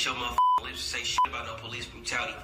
push your motherfucking lips and say shit about no police brutality.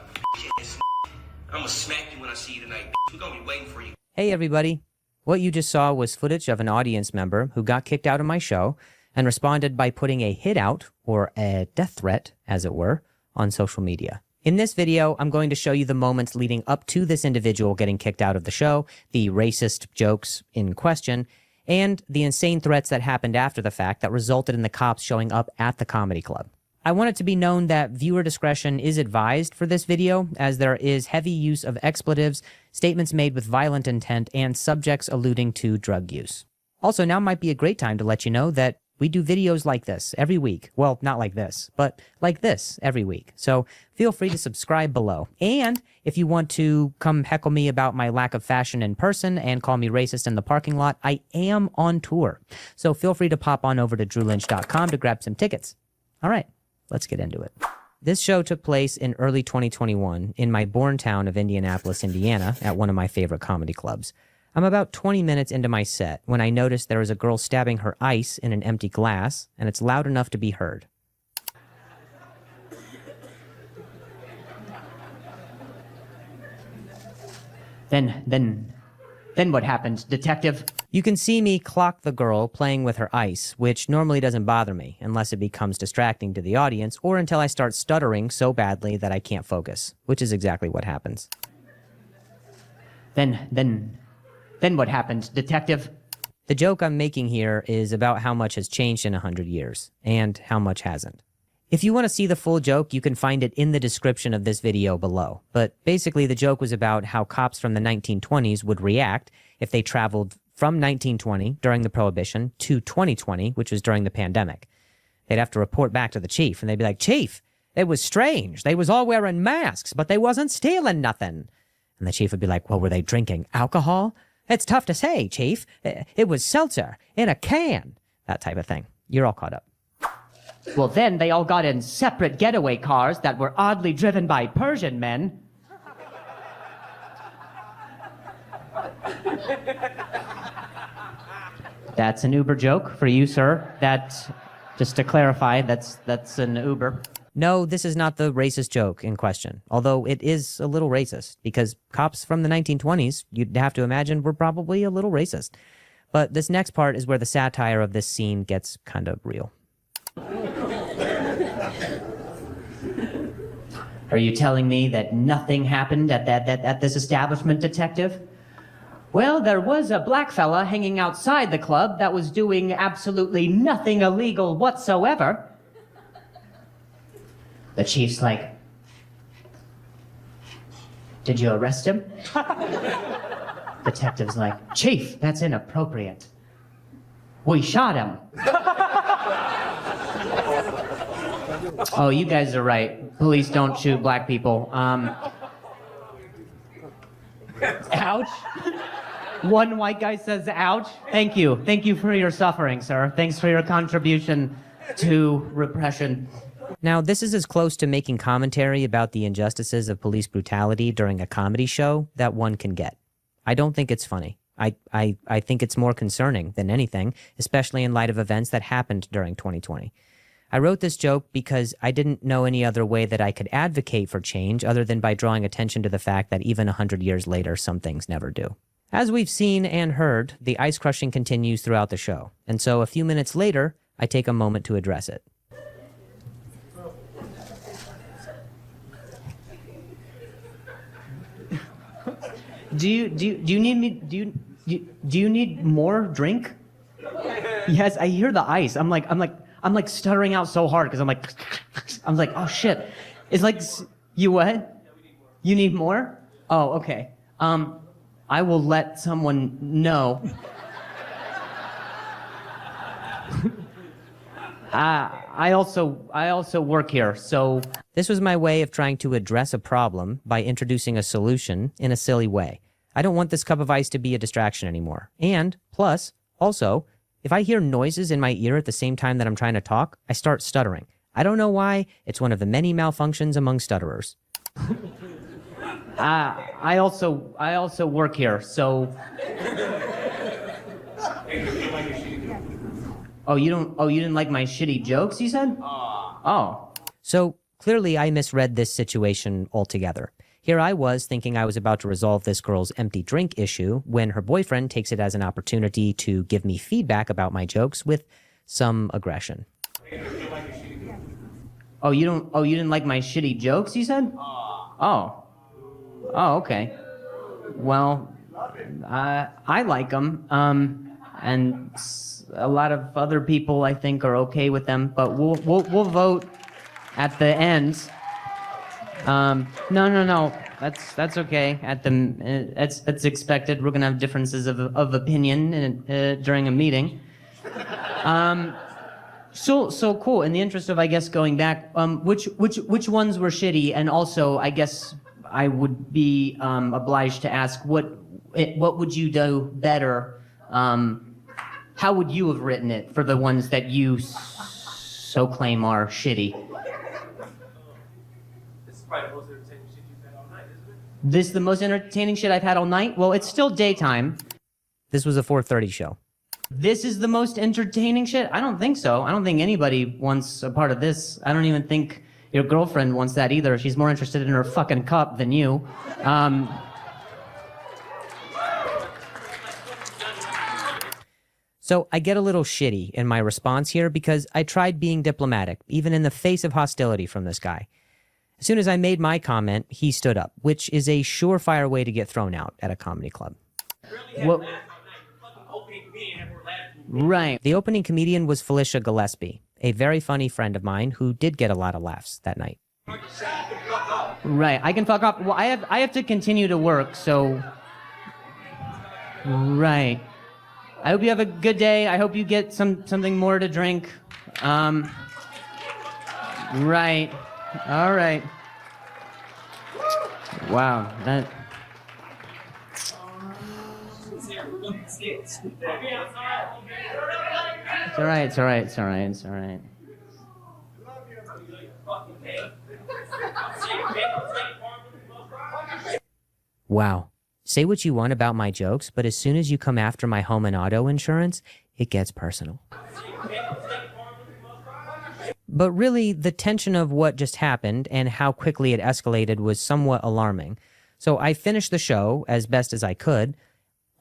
I'ma smack you when I see you tonight. We're gonna be waiting for you. Hey everybody. What you just saw was footage of an audience member who got kicked out of my show and responded by putting a hit out, or a death threat, as it were, on social media. In this video, I'm going to show you the moments leading up to this individual getting kicked out of the show, the racist jokes in question, and the insane threats that happened after the fact that resulted in the cops showing up at the comedy club. I want it to be known that viewer discretion is advised for this video, as there is heavy use of expletives, statements made with violent intent, and subjects alluding to drug use. Also, now might be a great time to let you know that we do videos like this every week. Well, not like this, but like this every week. So feel free to subscribe below. And if you want to come heckle me about my lack of fashion in person and call me racist in the parking lot, I am on tour. So feel free to pop on over to drewlynch.com to grab some tickets. All right, let's get into it. This show took place in early 2021 in my born town of Indianapolis, Indiana, at one of my favorite comedy clubs. I'm about 20 minutes into my set when I noticed there was a girl stabbing her ice in an empty glass, and it's loud enough to be heard. Then what happened, detective? You can see me clock the girl playing with her ice, which normally doesn't bother me unless it becomes distracting to the audience or until I start stuttering so badly that I can't focus, which is exactly what happens. Then what happened, detective? The joke I'm making here is about how much has changed in 100 years, and how much hasn't. If you want to see the full joke, you can find it in the description of this video below. But basically, the joke was about how cops from the 1920s would react if they traveled from 1920, during the Prohibition, to 2020, which was during the pandemic. They'd have to report back to the chief, and they'd be like, "Chief, it was strange. They was all wearing masks, but they wasn't stealing nothing." And the chief would be like, "Well, were they drinking alcohol?" "It's tough to say, Chief. It was seltzer in a can." That type of thing. You're all caught up. "Well, then they all got in separate getaway cars that were oddly driven by Persian men." That's an Uber joke for you, sir. Just to clarify, that's an Uber. No, this is not the racist joke in question, although it is a little racist, because cops from the 1920s, you'd have to imagine, were probably a little racist. But this next part is where the satire of this scene gets kind of real. "Are you telling me that nothing happened at this establishment, detective?" "Well, there was a black fella hanging outside the club that was doing absolutely nothing illegal whatsoever." The chief's like, "Did you arrest him?" Detective's like, "Chief, that's inappropriate. We shot him." "Oh, you guys are right. Police don't shoot black people." Ouch. One white guy says, "Ouch." Thank you. Thank you for your suffering, sir. Thanks for your contribution to repression. Now, this is as close to making commentary about the injustices of police brutality during a comedy show that one can get. I don't think it's funny. I think it's more concerning than anything, especially in light of events that happened during 2020. I wrote this joke because I didn't know any other way that I could advocate for change other than by drawing attention to the fact that even 100 years later, some things never do. As we've seen and heard, the ice crushing continues throughout the show, and so a few minutes later, I take a moment to address it. Do you need more drink? Yes, I hear the ice. I'm like stuttering out so hard because I'm like, oh shit. It's like, you what? You need more? Oh, okay. I will let someone know. I also work here, so... This was my way of trying to address a problem by introducing a solution in a silly way. I don't want this cup of ice to be a distraction anymore. And, plus, also, if I hear noises in my ear at the same time that I'm trying to talk, I start stuttering. I don't know why, it's one of the many malfunctions among stutterers. I also work here, so... Oh, you didn't like my shitty jokes, you said? Oh. So, Clearly, I misread this situation altogether. Here I was thinking I was about to resolve this girl's empty drink issue when her boyfriend takes it as an opportunity to give me feedback about my jokes with some aggression. Oh, you didn't like my shitty jokes, you said? Oh, okay. Well, I like them, and a lot of other people I think are okay with them, but we'll vote at the end. No. That's okay. That's expected. We're gonna have differences of opinion during a meeting. So cool. In the interest of, I guess, going back, which ones were shitty, and also, I guess, I would be obliged to ask what would you do better? How would you have written it for the ones that you so claim are shitty? This is the most entertaining shit I've had all night? Well, it's still daytime. This was a 4:30 show. This is the most entertaining shit? I don't think so. I don't think anybody wants a part of this. I don't even think your girlfriend wants that either. She's more interested in her fucking cup than you. So I get a little shitty in my response here because I tried being diplomatic, even in the face of hostility from this guy. As soon as I made my comment, he stood up, which is a surefire way to get thrown out at a comedy club. Well, right. The opening comedian was Felicia Gillespie, a very funny friend of mine who did get a lot of laughs that night. Right. I can fuck off. Well, I have to continue to work, so... Right. I hope you have a good day. I hope you get something more to drink. Right. All right. Wow, that... It's all right. Wow. Say what you want about my jokes, but as soon as you come after my home and auto insurance, it gets personal. But really, the tension of what just happened and how quickly it escalated was somewhat alarming. So I finished the show as best as I could,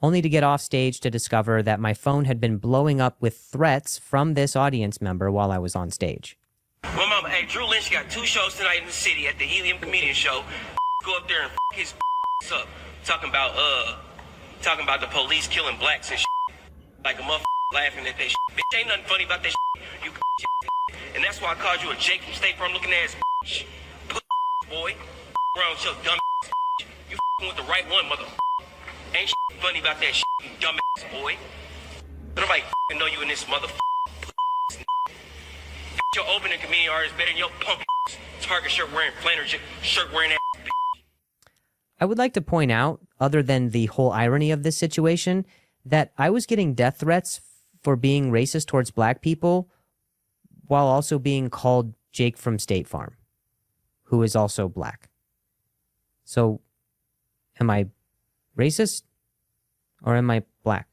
only to get off stage to discover that my phone had been blowing up with threats from this audience member while I was on stage. Well, mama, hey, Drew Lynch got 2 shows tonight in the city at the Helium Comedian Show. Go up there and his up, talking about the police killing blacks and like a motherfucker laughing at that shit. Bitch, ain't nothing funny about that shit. You and that's why I called you a Jake from State Farm looking ass bitch. Boy, around with your dumb you with the right one, motherfucker. Ain't funny about that shit, you dumb ass boy. Nobody know you in this motherfucker. Your opening comedian artist better than your punk Target shirt wearing Flanders shirt wearing ass bitch. I would like to point out, other than the whole irony of this situation, that I was getting death threats for being racist towards black people while also being called Jake from State Farm, who is also black. So, am I racist or am I black?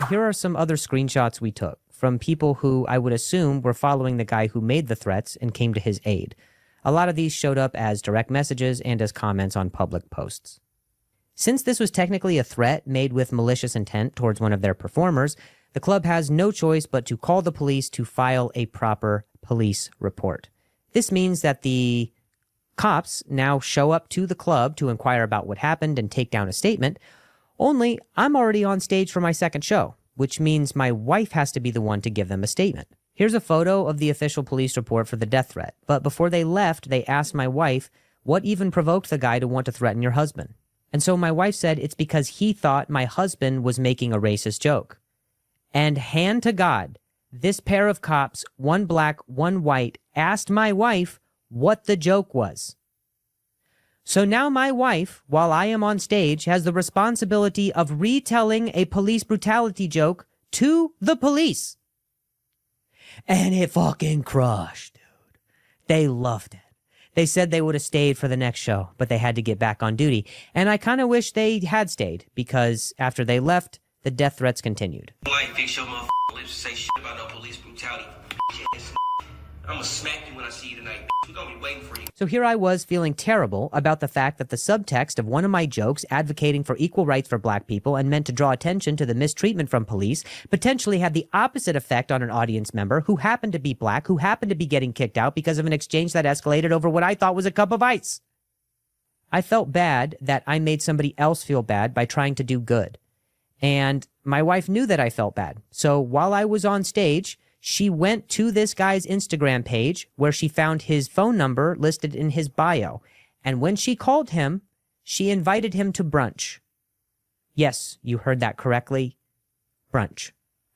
Here are some other screenshots we took from people who I would assume were following the guy who made the threats and came to his aid. A lot of these showed up as direct messages and as comments on public posts. Since this was technically a threat made with malicious intent towards one of their performers, the club has no choice but to call the police to file a proper police report. This means that the cops now show up to the club to inquire about what happened and take down a statement, only I'm already on stage for my second show, which means my wife has to be the one to give them a statement. Here's a photo of the official police report for the death threat, but before they left, they asked my wife what even provoked the guy to want to threaten your husband. And so my wife said it's because he thought my husband was making a racist joke. And hand to God, this pair of cops, one black, one white, asked my wife what the joke was. So now my wife, while I am on stage, has the responsibility of retelling a police brutality joke to the police. And it fucking crushed, dude. They loved it. They said they would have stayed for the next show, but they had to get back on duty. And I kind of wish they had stayed, because after they left, the death threats continued. I ain't fix your motherfucking lips to say shit about no police brutality. I'm gonna smack you when I see you tonight. We're gonna be waiting for you. So here I was feeling terrible about the fact that the subtext of one of my jokes advocating for equal rights for black people and meant to draw attention to the mistreatment from police potentially had the opposite effect on an audience member who happened to be black, who happened to be getting kicked out because of an exchange that escalated over what I thought was a cup of ice. I felt bad that I made somebody else feel bad by trying to do good. And my wife knew that I felt bad. So while I was on stage, she went to this guy's Instagram page where she found his phone number listed in his bio. And when she called him, she invited him to brunch. Yes, you heard that correctly. Brunch.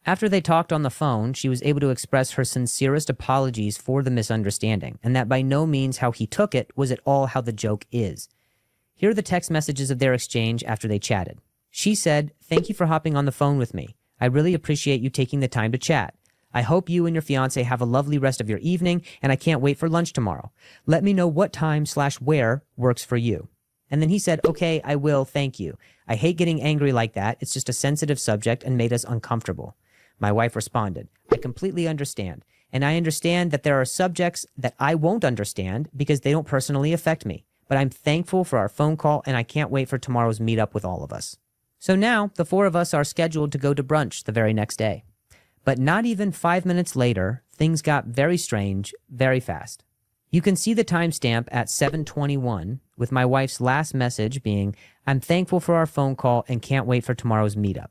After they talked on the phone, she was able to express her sincerest apologies for the misunderstanding, and that by no means how he took it was at all how the joke is. Here are the text messages of their exchange after they chatted. She said, "Thank you for hopping on the phone with me. I really appreciate you taking the time to chat. I hope you and your fiance have a lovely rest of your evening, and I can't wait for lunch tomorrow. Let me know what time/where works for you." And then he said, "Okay, I will, thank you. I hate getting angry like that. It's just a sensitive subject and made us uncomfortable." My wife responded, "I completely understand. And I understand that there are subjects that I won't understand because they don't personally affect me. But I'm thankful for our phone call, and I can't wait for tomorrow's meetup with all of us." So now the four of us are scheduled to go to brunch the very next day. But not even 5 minutes later, things got very strange very fast. You can see the timestamp at 7:21, with my wife's last message being, "I'm thankful for our phone call and can't wait for tomorrow's meetup."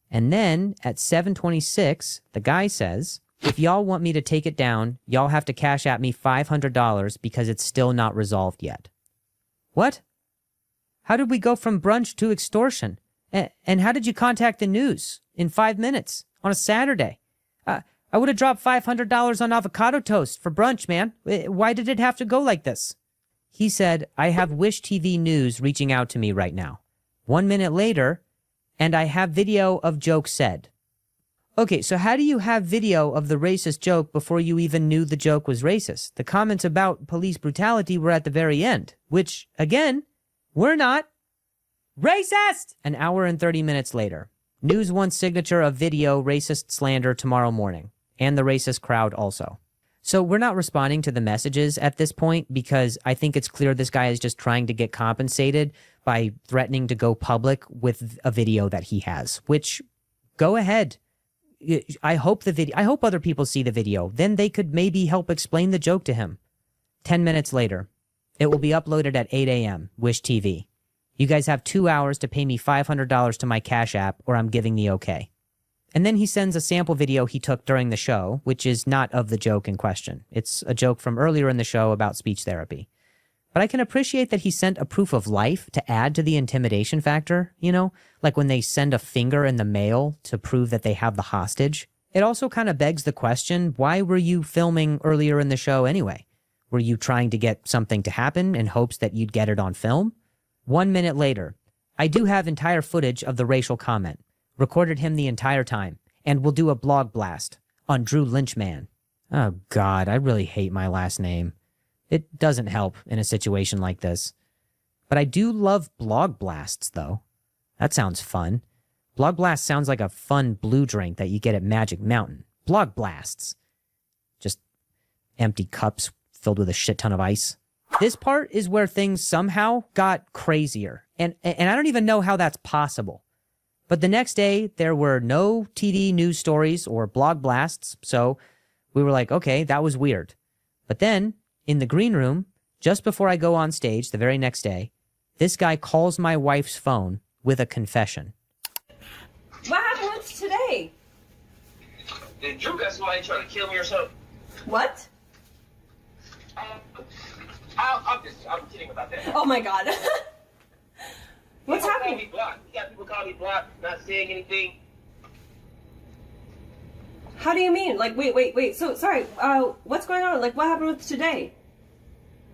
And then at 7:26, the guy says, "If y'all want me to take it down, y'all have to cash at me $500 because it's still not resolved yet." What? How did we go from brunch to extortion? And how did you contact the news in 5 minutes on a Saturday? I would have dropped $500 on avocado toast for brunch, man. Why did it have to go like this? He said, "I have Wish TV News reaching out to me right now." 1 minute later, and I have video of joke said. Okay, so how do you have video of the racist joke before you even knew the joke was racist? The comments about police brutality were at the very end, which, again, were not racist! An hour and 30 minutes later. News One signature of video racist slander tomorrow morning. And the racist crowd also. So we're not responding to the messages at this point because I think it's clear this guy is just trying to get compensated by threatening to go public with a video that he has, which, go ahead. I hope other people see the video. Then they could maybe help explain the joke to him. 10 minutes later. It will be uploaded at 8 a.m. Wish TV. You guys have 2 hours to pay me $500 to my Cash App or I'm giving the okay. And then he sends a sample video he took during the show, which is not of the joke in question. It's a joke from earlier in the show about speech therapy. But I can appreciate that he sent a proof of life to add to the intimidation factor, you know, like when they send a finger in the mail to prove that they have the hostage. It also kind of begs the question, why were you filming earlier in the show anyway? Were you trying to get something to happen in hopes that you'd get it on film? 1 minute later, I do have entire footage of the racial comment. Recorded him the entire time, and we'll do a blog blast on Drew Lynch man. Oh God, I really hate my last name. It doesn't help in a situation like this. But I do love blog blasts, though. That sounds fun. Blog blast sounds like a fun blue drink that you get at Magic Mountain. Blog blasts. Just empty cups filled with a shit ton of ice. This part is where things somehow got crazier, and I don't even know how that's possible. But the next day, there were no TV news stories or blog blasts, so we were like, okay, that was weird. But then, in the green room, just before I go on stage the very next day, this guy calls my wife's phone with a confession. What happened with today? Did Drew got somebody trying to kill me or something? What? I'm kidding about that. Oh my God. What's happening? You got people call me blocked, not saying anything. How do you mean? Like, wait. So, sorry, what's going on? Like, what happened with today?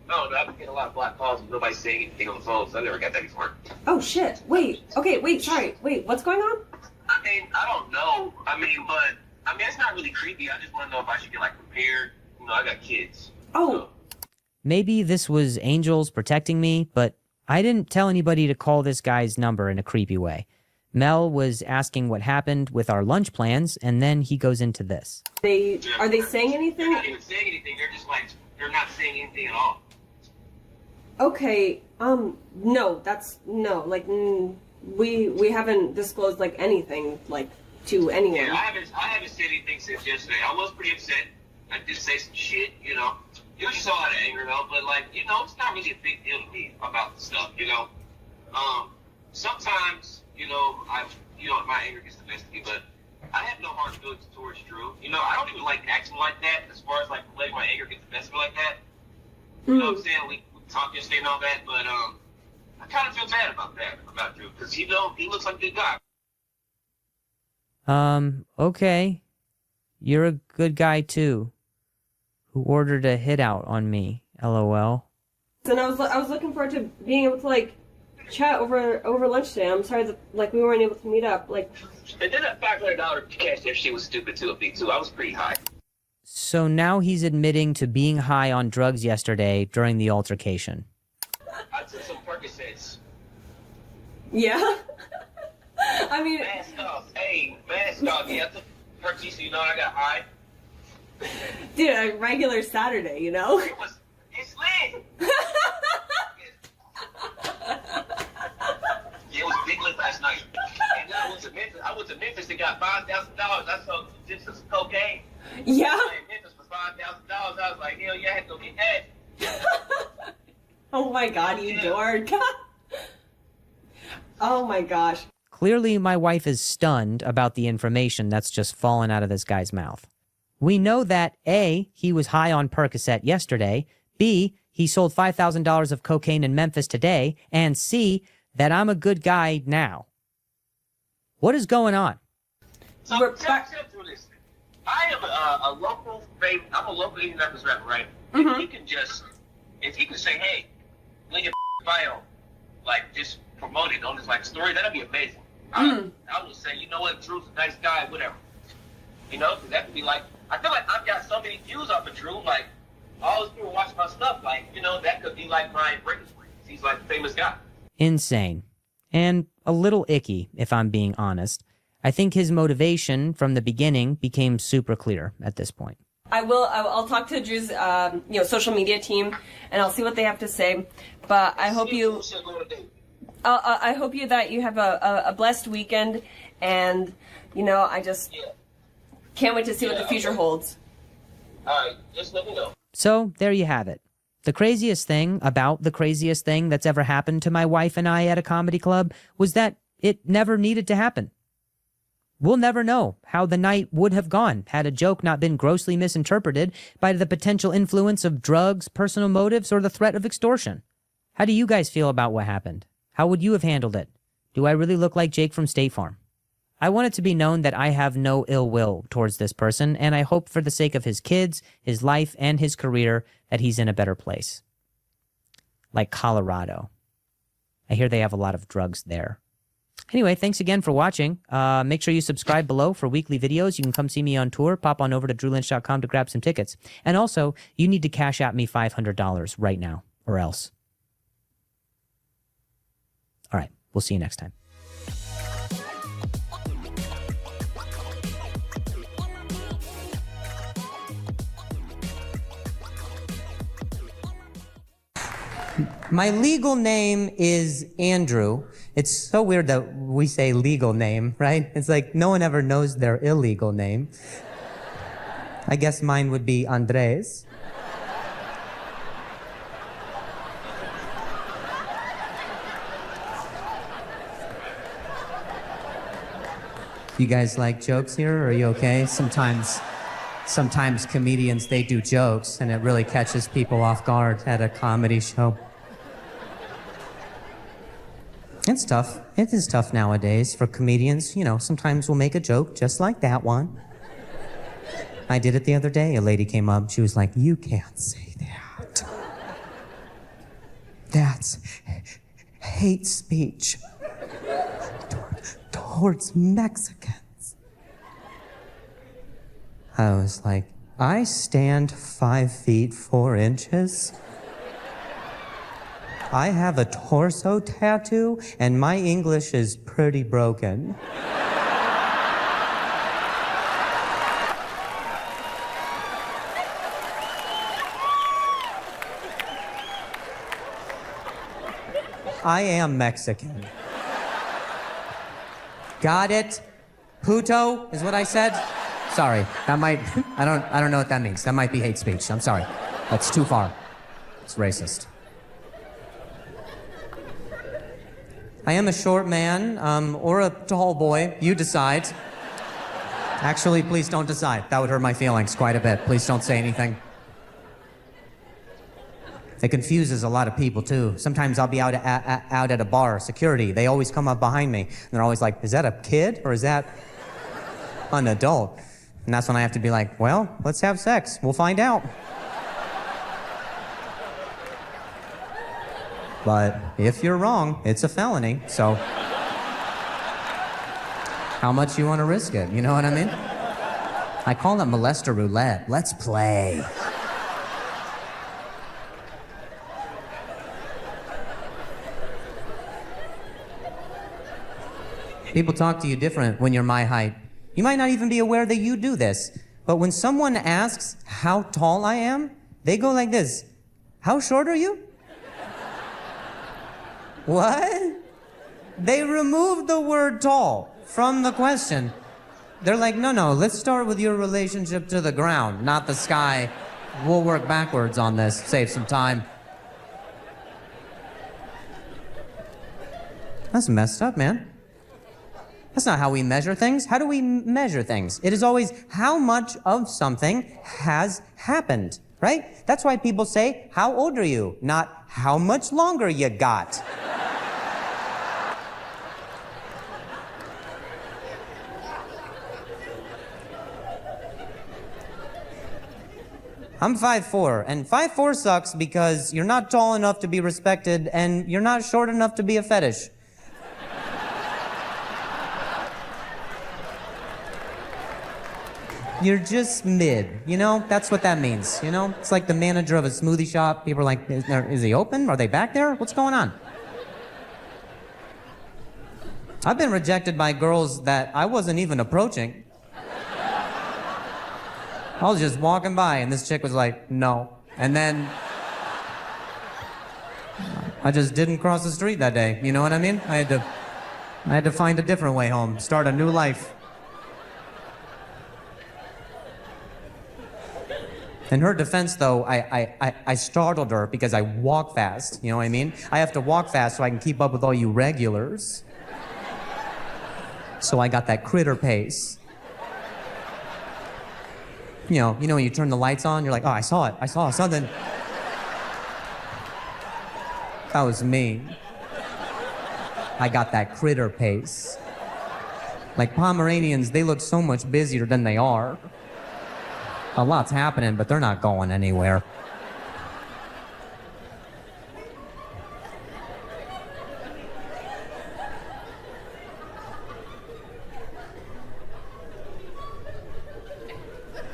No, I've been getting a lot of blocked calls and nobody's saying anything on the phone, so I never got that before. Oh, shit. Wait, sorry. Wait, what's going on? I mean, I don't know. But it's not really creepy. I just want to know if I should get, prepared. You know, I got kids. Oh. So. Maybe this was angels protecting me, but I didn't tell anybody to call this guy's number in a creepy way. Mel was asking what happened with our lunch plans, and then he goes into this. Are they saying anything? They're not even saying anything. They're just like, they're not saying anything at all. Okay, no, like, we haven't disclosed, like, anything, like, to anyone. Yeah, I haven't said anything since yesterday. I was pretty upset. I did say some shit, you know. It was just a lot of anger, though, but, like, you know, it's not really a big deal to me about the stuff, you know. Sometimes, you know, my anger gets the best of me, but I have no hard feelings towards Drew. You know, I don't even like acting like that as far as, like, letting my anger get the best of me like that. You know what I'm saying? We talked yesterday and all that, but, I kind of feel bad about that, about Drew, because, you know, he looks like a good guy. Okay. You're a good guy, too. Who ordered a hit out on me, LOL. And I was looking forward to being able to, like, chat over lunch today. I'm sorry that, like, we weren't able to meet up, like. And then that $500 cash there, she was stupid too, me too. I was pretty high. So now he's admitting to being high on drugs yesterday during the altercation. I took some Percocets. Yeah? I mean... Mask off. Hey, mask off. Yeah, I took Percocets, you know, I got high. Dude, a regular Saturday, you know? It's lit. Yeah, it was big lit last night. And then I went to Memphis and got $5,000. I sold just some cocaine. Yeah? In Memphis for $5,000. I was like, hell yeah, I had to go get that. Oh my god, you dork. Oh my gosh. Clearly, my wife is stunned about the information that's just fallen out of this guy's mouth. We know that A, he was high on Percocet yesterday, B, he sold $5,000 of cocaine in Memphis today, and C, that I'm a good guy now. What is going on? So, tell through this. I am a local favorite. I'm a local Indianapolis rapper, right? Mm-hmm. If he can say, hey, link your bio, like, just promote it on this, like, story, that'd be amazing. I would say, you know what, Drew's a nice guy, whatever. You know, because that could be like, I feel like I've got so many views off of Drew, like, all those people watching my stuff, like, you know, that could be like my breaking point. He's like a famous guy. Insane. And a little icky, if I'm being honest. I think his motivation from the beginning became super clear at this point. I'll talk to Drew's, social media team, and I'll see what they have to say. But I hope you, I hope that you have a blessed weekend, and, you know, I just can't wait to see what the future holds. All right, just let me know. So, there you have it. The craziest thing about the craziest thing that's ever happened to my wife and I at a comedy club was that it never needed to happen. We'll never know how the night would have gone had a joke not been grossly misinterpreted by the potential influence of drugs, personal motives, or the threat of extortion. How do you guys feel about what happened? How would you have handled it? Do I really look like Jake from State Farm? I want it to be known that I have no ill will towards this person, and I hope for the sake of his kids, his life, and his career that he's in a better place. Like Colorado. I hear they have a lot of drugs there. Anyway, thanks again for watching. Make sure you subscribe below for weekly videos. You can come see me on tour. Pop on over to drewlynch.com to grab some tickets. And also, you need to cash out me $500 right now, or else. All right, we'll see you next time. My legal name is Andrew. It's so weird that we say legal name, right? It's like no one ever knows their illegal name. I guess mine would be Andres. You guys like jokes here? Are you okay? Sometimes comedians, they do jokes and it really catches people off guard at a comedy show. It's tough. It is tough nowadays for comedians. You know, sometimes we'll make a joke just like that one. I did it the other day. A lady came up. She was like, "You can't say that. That's hate speech towards Mexicans." I was like, I stand 5 feet 4 inches. I have a torso tattoo, and my English is pretty broken. I am Mexican. Got it? Puto is what I said? Sorry, that might, I don't know what that means. That might be hate speech. I'm sorry. That's too far. It's racist. I am a short man, or a tall boy. You decide. Actually, please don't decide. That would hurt my feelings quite a bit. Please don't say anything. It confuses a lot of people, too. Sometimes I'll be out at a bar, security. They always come up behind me, and they're always like, is that a kid, or is that an adult? And that's when I have to be like, well, let's have sex. We'll find out. But if you're wrong, it's a felony, so how much you want to risk it? You know what I mean? I call it molester roulette. Let's play. People talk to you different when you're my height. You might not even be aware that you do this, but when someone asks how tall I am, they go like this. How short are you? What? They removed the word tall from the question. They're like, no, let's start with your relationship to the ground, not the sky. We'll work backwards on this, save some time. That's messed up, man. That's not how we measure things. How do we measure things? It is always how much of something has happened, right? That's why people say, how old are you? Not how much longer you got. I'm 5'4", and 5'4" sucks because you're not tall enough to be respected and you're not short enough to be a fetish. You're just mid, you know? That's what that means, you know? It's like the manager of a smoothie shop. People are like, is he open? Are they back there? What's going on? I've been rejected by girls that I wasn't even approaching. I was just walking by and this chick was like, no. And then I just didn't cross the street that day, you know what I mean? I had to find a different way home, start a new life. In her defense, though, I startled her because I walk fast, you know what I mean? I have to walk fast so I can keep up with all you regulars. So I got that critter pace. You know when you turn the lights on, you're like, oh, I saw something. That was me. I got that critter pace. Like Pomeranians, they look so much busier than they are. A lot's happening, but they're not going anywhere.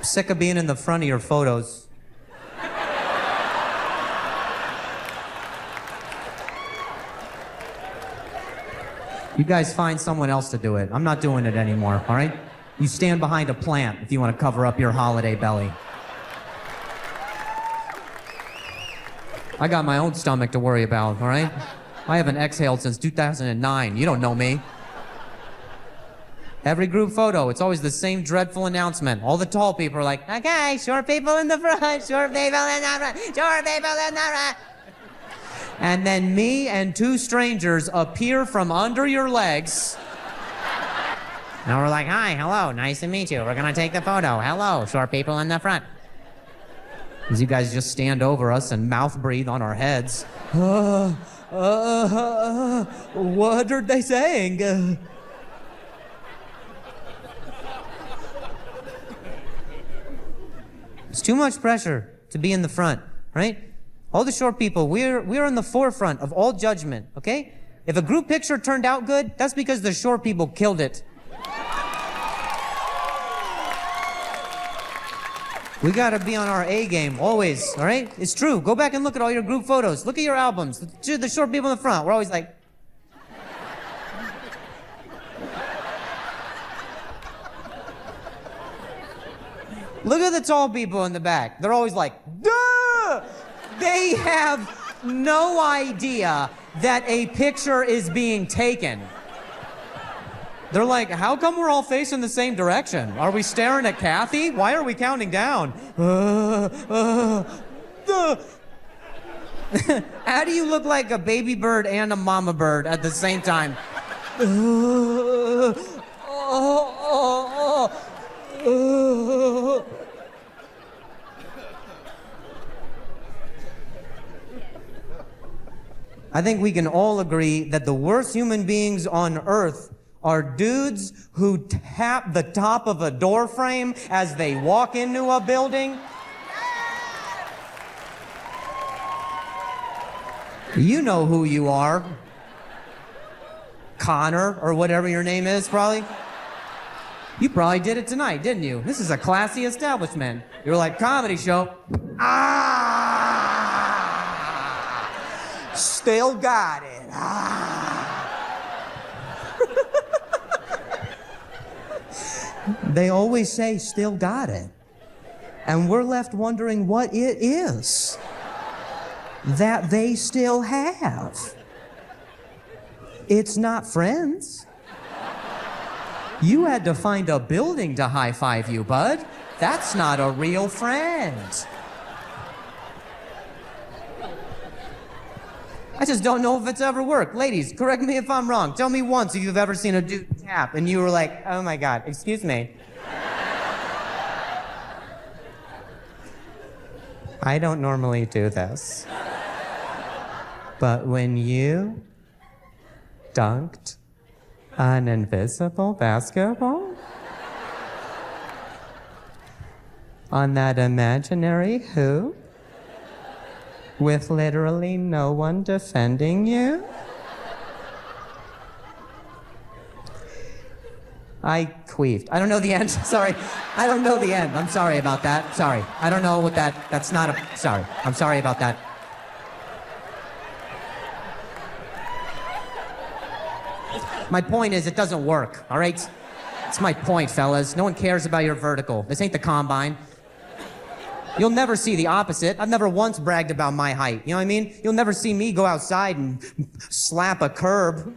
Sick of being in the front of your photos. You guys find someone else to do it. I'm not doing it anymore, all right? You stand behind a plant if you want to cover up your holiday belly. I got my own stomach to worry about, all right? I haven't exhaled since 2009. You don't know me. Every group photo, it's always the same dreadful announcement. All the tall people are like, okay, short people in the front, short people in the front, short people in the front. And then me and two strangers appear from under your legs. And we're like, hi, hello, nice to meet you. We're gonna take the photo. Hello, short people in the front. As you guys just stand over us and mouth breathe on our heads. What are they saying? It's too much pressure to be in the front, right? All the short people, we're in the forefront of all judgment, okay? If a group picture turned out good, that's because the short people killed it. We gotta be on our A game, always, all right? It's true. Go back and look at all your group photos. Look at your albums. The short people in the front, we're always like... Look at the tall people in the back. They're always like, duh! They have no idea that a picture is being taken. They're like, how come we're all facing the same direction? Are we staring at Kathy? Why are we counting down? How do you look like a baby bird and a mama bird at the same time? I think we can all agree that the worst human beings on earth are dudes who tap the top of a door frame as they walk into a building. You know who you are. Connor, or whatever your name is, probably. You probably did it tonight, didn't you? This is a classy establishment. You're like, comedy show. Still got it. They always say, still got it. And we're left wondering what it is that they still have. It's not friends. You had to find a building to high-five you, bud. That's not a real friend. I just don't know if it's ever worked. Ladies, correct me if I'm wrong. Tell me once if you've ever seen a dude tap and you were like, oh my God, excuse me. I don't normally do this. But when you dunked an invisible basketball on that imaginary hoop with literally no one defending you, I queefed. I don't know the end. Sorry. I don't know the end. I'm sorry about that. Sorry. I don't know what that's not a... Sorry. I'm sorry about that. My point is, it doesn't work, all right? That's my point, fellas. No one cares about your vertical. This ain't the combine. You'll never see the opposite. I've never once bragged about my height. You know what I mean? You'll never see me go outside and slap a curb.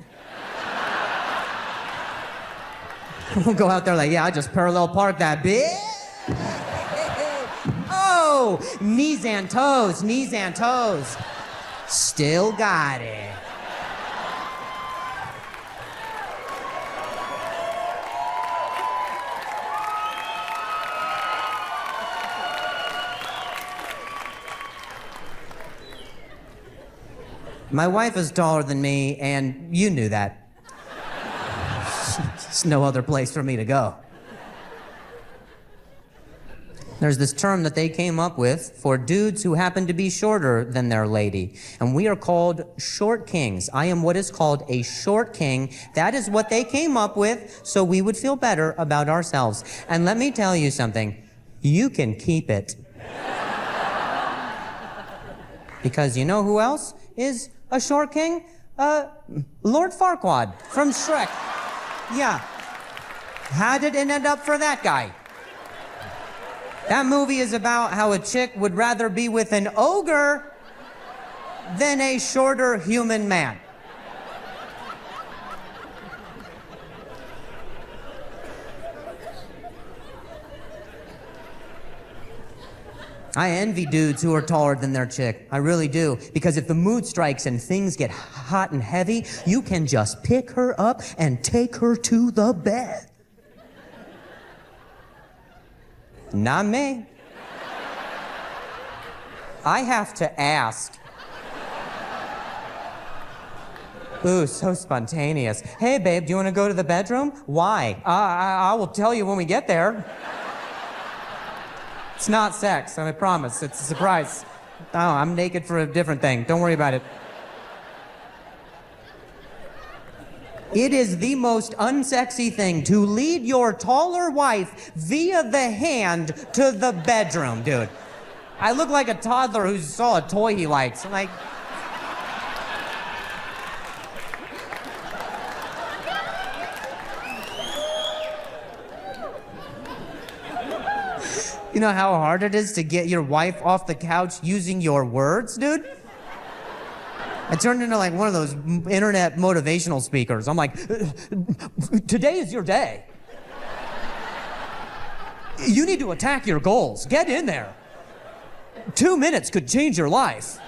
We'll go out there like, yeah, I just parallel parked that bitch. Oh, knees and toes, knees and toes. Still got it. My wife is taller than me, and you knew that. There's no other place for me to go. There's this term that they came up with for dudes who happen to be shorter than their lady, and we are called short kings. I am what is called a short king. That is what they came up with, so we would feel better about ourselves. And let me tell you something. You can keep it. Because you know who else is a short king? Lord Farquaad from Shrek. Yeah. How did it end up for that guy? That movie is about how a chick would rather be with an ogre than a shorter human man. I envy dudes who are taller than their chick. I really do. Because if the mood strikes and things get hot and heavy, you can just pick her up and take her to the bed. Not me. I have to ask. Ooh, so spontaneous. Hey, babe, do you want to go to the bedroom? Why? I will tell you when we get there. It's not sex, I promise. It's a surprise. Oh, I'm naked for a different thing. Don't worry about it. It is the most unsexy thing to lead your taller wife via the hand to the bedroom, dude. I look like a toddler who saw a toy he likes. I'm like... You know how hard it is to get your wife off the couch using your words, dude? I turned into like one of those internet motivational speakers. I'm like, today is your day. You need to attack your goals. Get in there. 2 minutes could change your life.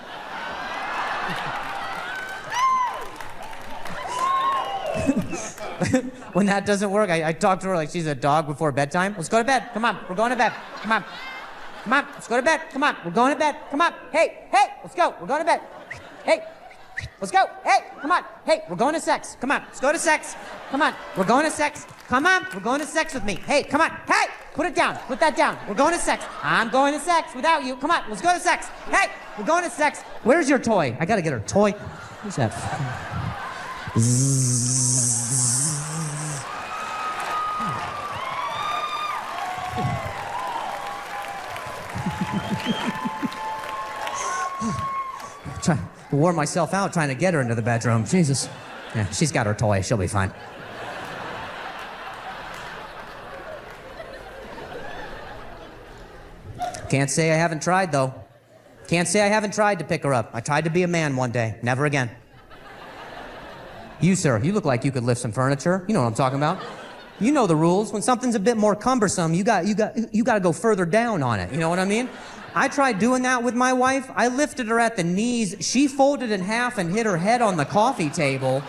When that doesn't work, I talk to her like she's a dog before bedtime. Let's go to bed. Come on, we're going to bed. Come on. Come on, let's go to bed. Come on, we're going to bed. Come on. Hey, let's go. We're going to bed. Hey, let's go. Hey, come on. Hey, we're going to sex. Come on, let's go to sex. Come on, we're going to sex. Come on, we're going to sex with me. Hey, come on. Hey, put it down. Put that down. We're going to sex. I'm going to sex without you. Come on, let's go to sex. Hey, we're going to sex. Where's your toy? I gotta get her a toy. Where's that? Wore myself out trying to get her into the bedroom. Jesus. Yeah, she's got her toy. She'll be fine. Can't say I haven't tried, though. Can't say I haven't tried to pick her up. I tried to be a man one day. Never again. You, sir, you look like you could lift some furniture. You know what I'm talking about. You know the rules. When something's a bit more cumbersome, you got to go further down on it. You know what I mean? I tried doing that with my wife. I lifted her at the knees. She folded in half and hit her head on the coffee table.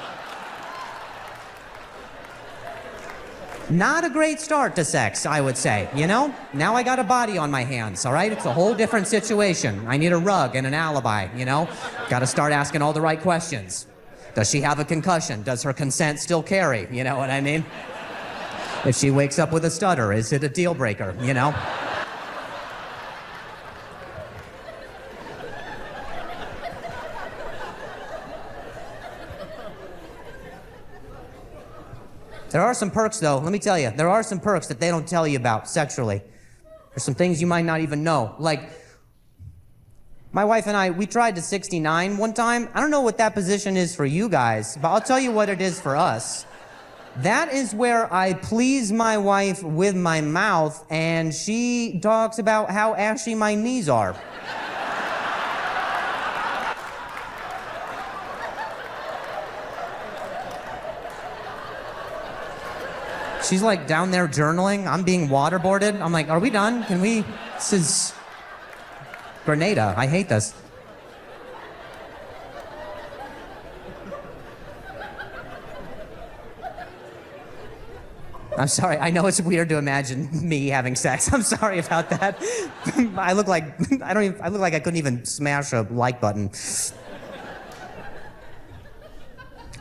Not a great start to sex, I would say, you know? Now I got a body on my hands, all right? It's a whole different situation. I need a rug and an alibi, you know? Got to start asking all the right questions. Does she have a concussion? Does her consent still carry? You know what I mean? If she wakes up with a stutter, is it a deal breaker, you know? There are some perks, though. Let me tell you, there are some perks that they don't tell you about sexually. There's some things you might not even know. Like, my wife and I, we tried to 69 one time. I don't know what that position is for you guys, but I'll tell you what it is for us. That is where I please my wife with my mouth, and she talks about how ashy my knees are. She's like down there journaling. I'm being waterboarded. I'm like, are we done? Can we? This is Grenada. I hate this. I'm sorry. I know it's weird to imagine me having sex. I'm sorry about that. I look like I couldn't even smash a like button.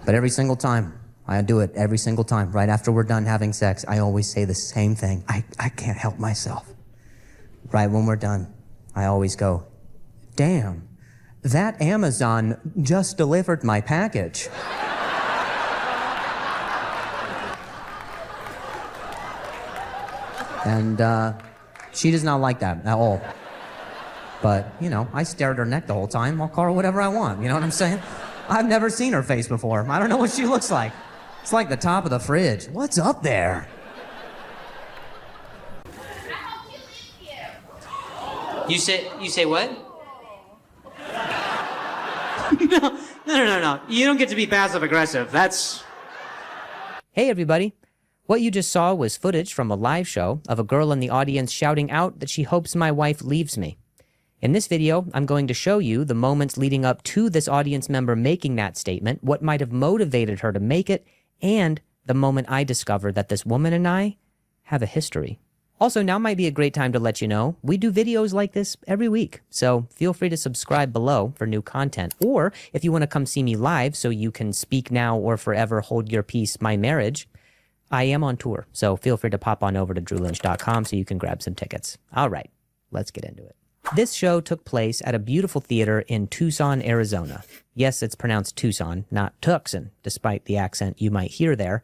But every single time, I do it every single time. Right after we're done having sex, I always say the same thing. I can't help myself. Right when we're done, I always go, damn, that Amazon just delivered my package. And she does not like that at all. But, you know, I stare at her neck the whole time. I'll call her whatever I want, you know what I'm saying? I've never seen her face before. I don't know what she looks like. It's like the top of the fridge. What's up there? You say what? No. You don't get to be passive aggressive. That's... Hey everybody. What you just saw was footage from a live show of a girl in the audience shouting out that she hopes my wife leaves me. In this video, I'm going to show you the moments leading up to this audience member making that statement, what might have motivated her to make it, and the moment I discovered that this woman and I have a history. Also, now might be a great time to let you know, we do videos like this every week, so feel free to subscribe below for new content. Or if you want to come see me live so you can speak now or forever hold your peace, my marriage, I am on tour, so feel free to pop on over to drewlynch.com so you can grab some tickets. All right, let's get into it. This show took place at a beautiful theater in Tucson, Arizona. Yes, it's pronounced Tucson, not Tucson, despite the accent you might hear there.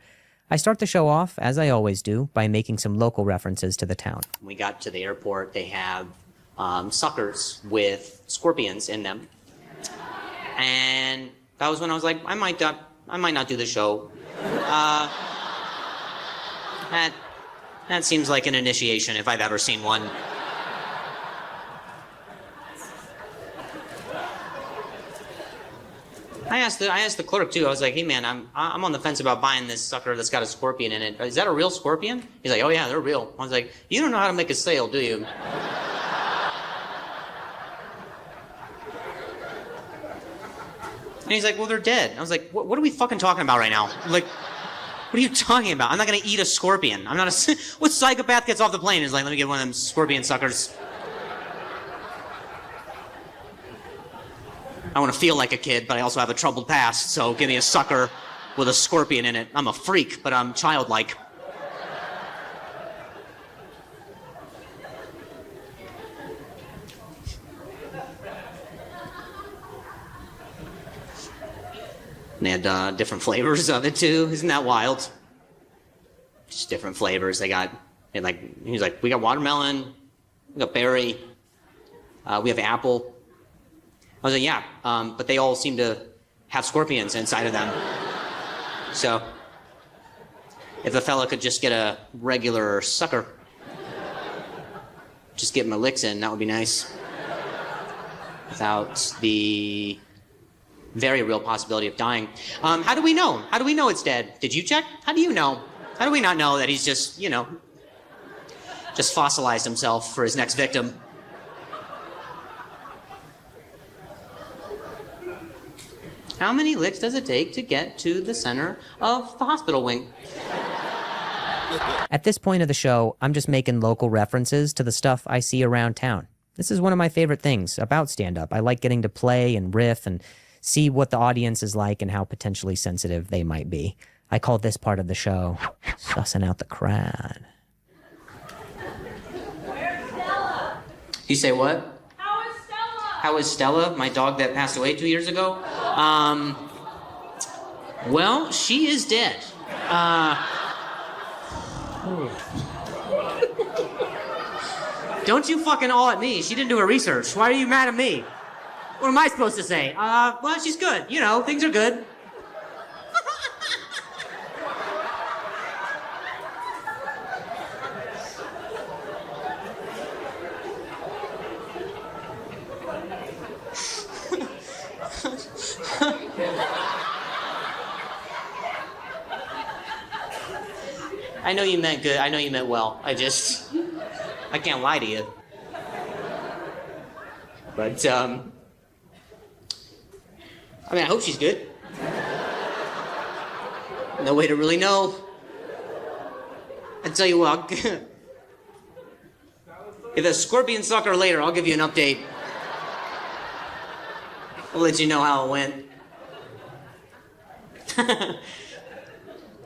I start the show off, as I always do, by making some local references to the town. When we got to the airport, they have suckers with scorpions in them. And that was when I was like, I might not do the show. That seems like an initiation if I've ever seen one. I asked the clerk too. I was like, "Hey man, I'm on the fence about buying this sucker that's got a scorpion in it. Is that a real scorpion?" He's like, "Oh yeah, they're real." I was like, "You don't know how to make a sale, do you?" And he's like, "Well, they're dead." I was like, "What are we fucking talking about right now? Like, what are you talking about? I'm not gonna eat a scorpion. I'm not a what psychopath gets off the plane and is like, let me get one of them scorpion suckers." I want to feel like a kid, but I also have a troubled past, so give me a sucker with a scorpion in it. I'm a freak, but I'm childlike. And they had different flavors of it too. Isn't that wild? Just different flavors. He was like, we got watermelon, we got berry, we have apple. I was like, yeah, but they all seem to have scorpions inside of them. So, if a fella could just get a regular sucker, just get my licks in, that would be nice. Without the very real possibility of dying. How do we know? How do we know it's dead? Did you check? How do you know? How do we not know that he's just, just fossilized himself for his next victim? How many licks does it take to get to the center of the hospital wing? At this point of the show, I'm just making local references to the stuff I see around town. This is one of my favorite things about stand-up. I like getting to play and riff and see what the audience is like and how potentially sensitive they might be. I call this part of the show sussing out the crowd. Where's Stella? You say what? How is Stella? How is Stella, my dog that passed away 2 years ago? Well, she is dead. Don't you fucking awe at me. She didn't do her research. Why are you mad at me? What am I supposed to say? Well, she's good. Things are good. I know you meant good. I know you meant well. I can't lie to you. But, I hope she's good. No way to really know. I tell you what, if a scorpion sucker later, I'll give you an update. I'll let you know how it went.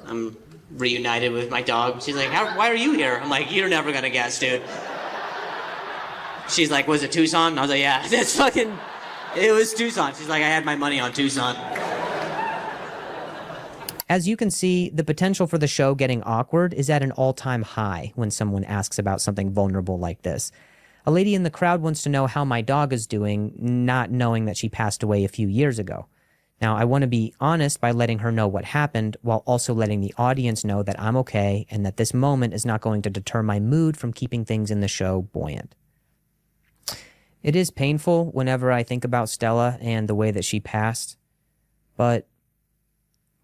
I'm reunited with my dog. She's like, why are you here? I'm like, you're never gonna guess, dude. She's like, was it Tucson? I was like, yeah, it was Tucson. She's like, I had my money on Tucson. As you can see, the potential for the show getting awkward is at an all-time high when someone asks about something vulnerable like this. A lady in the crowd wants to know how my dog is doing, not knowing that she passed away a few years ago. Now, I want to be honest by letting her know what happened, while also letting the audience know that I'm okay and that this moment is not going to deter my mood from keeping things in the show buoyant. It is painful whenever I think about Stella and the way that she passed, but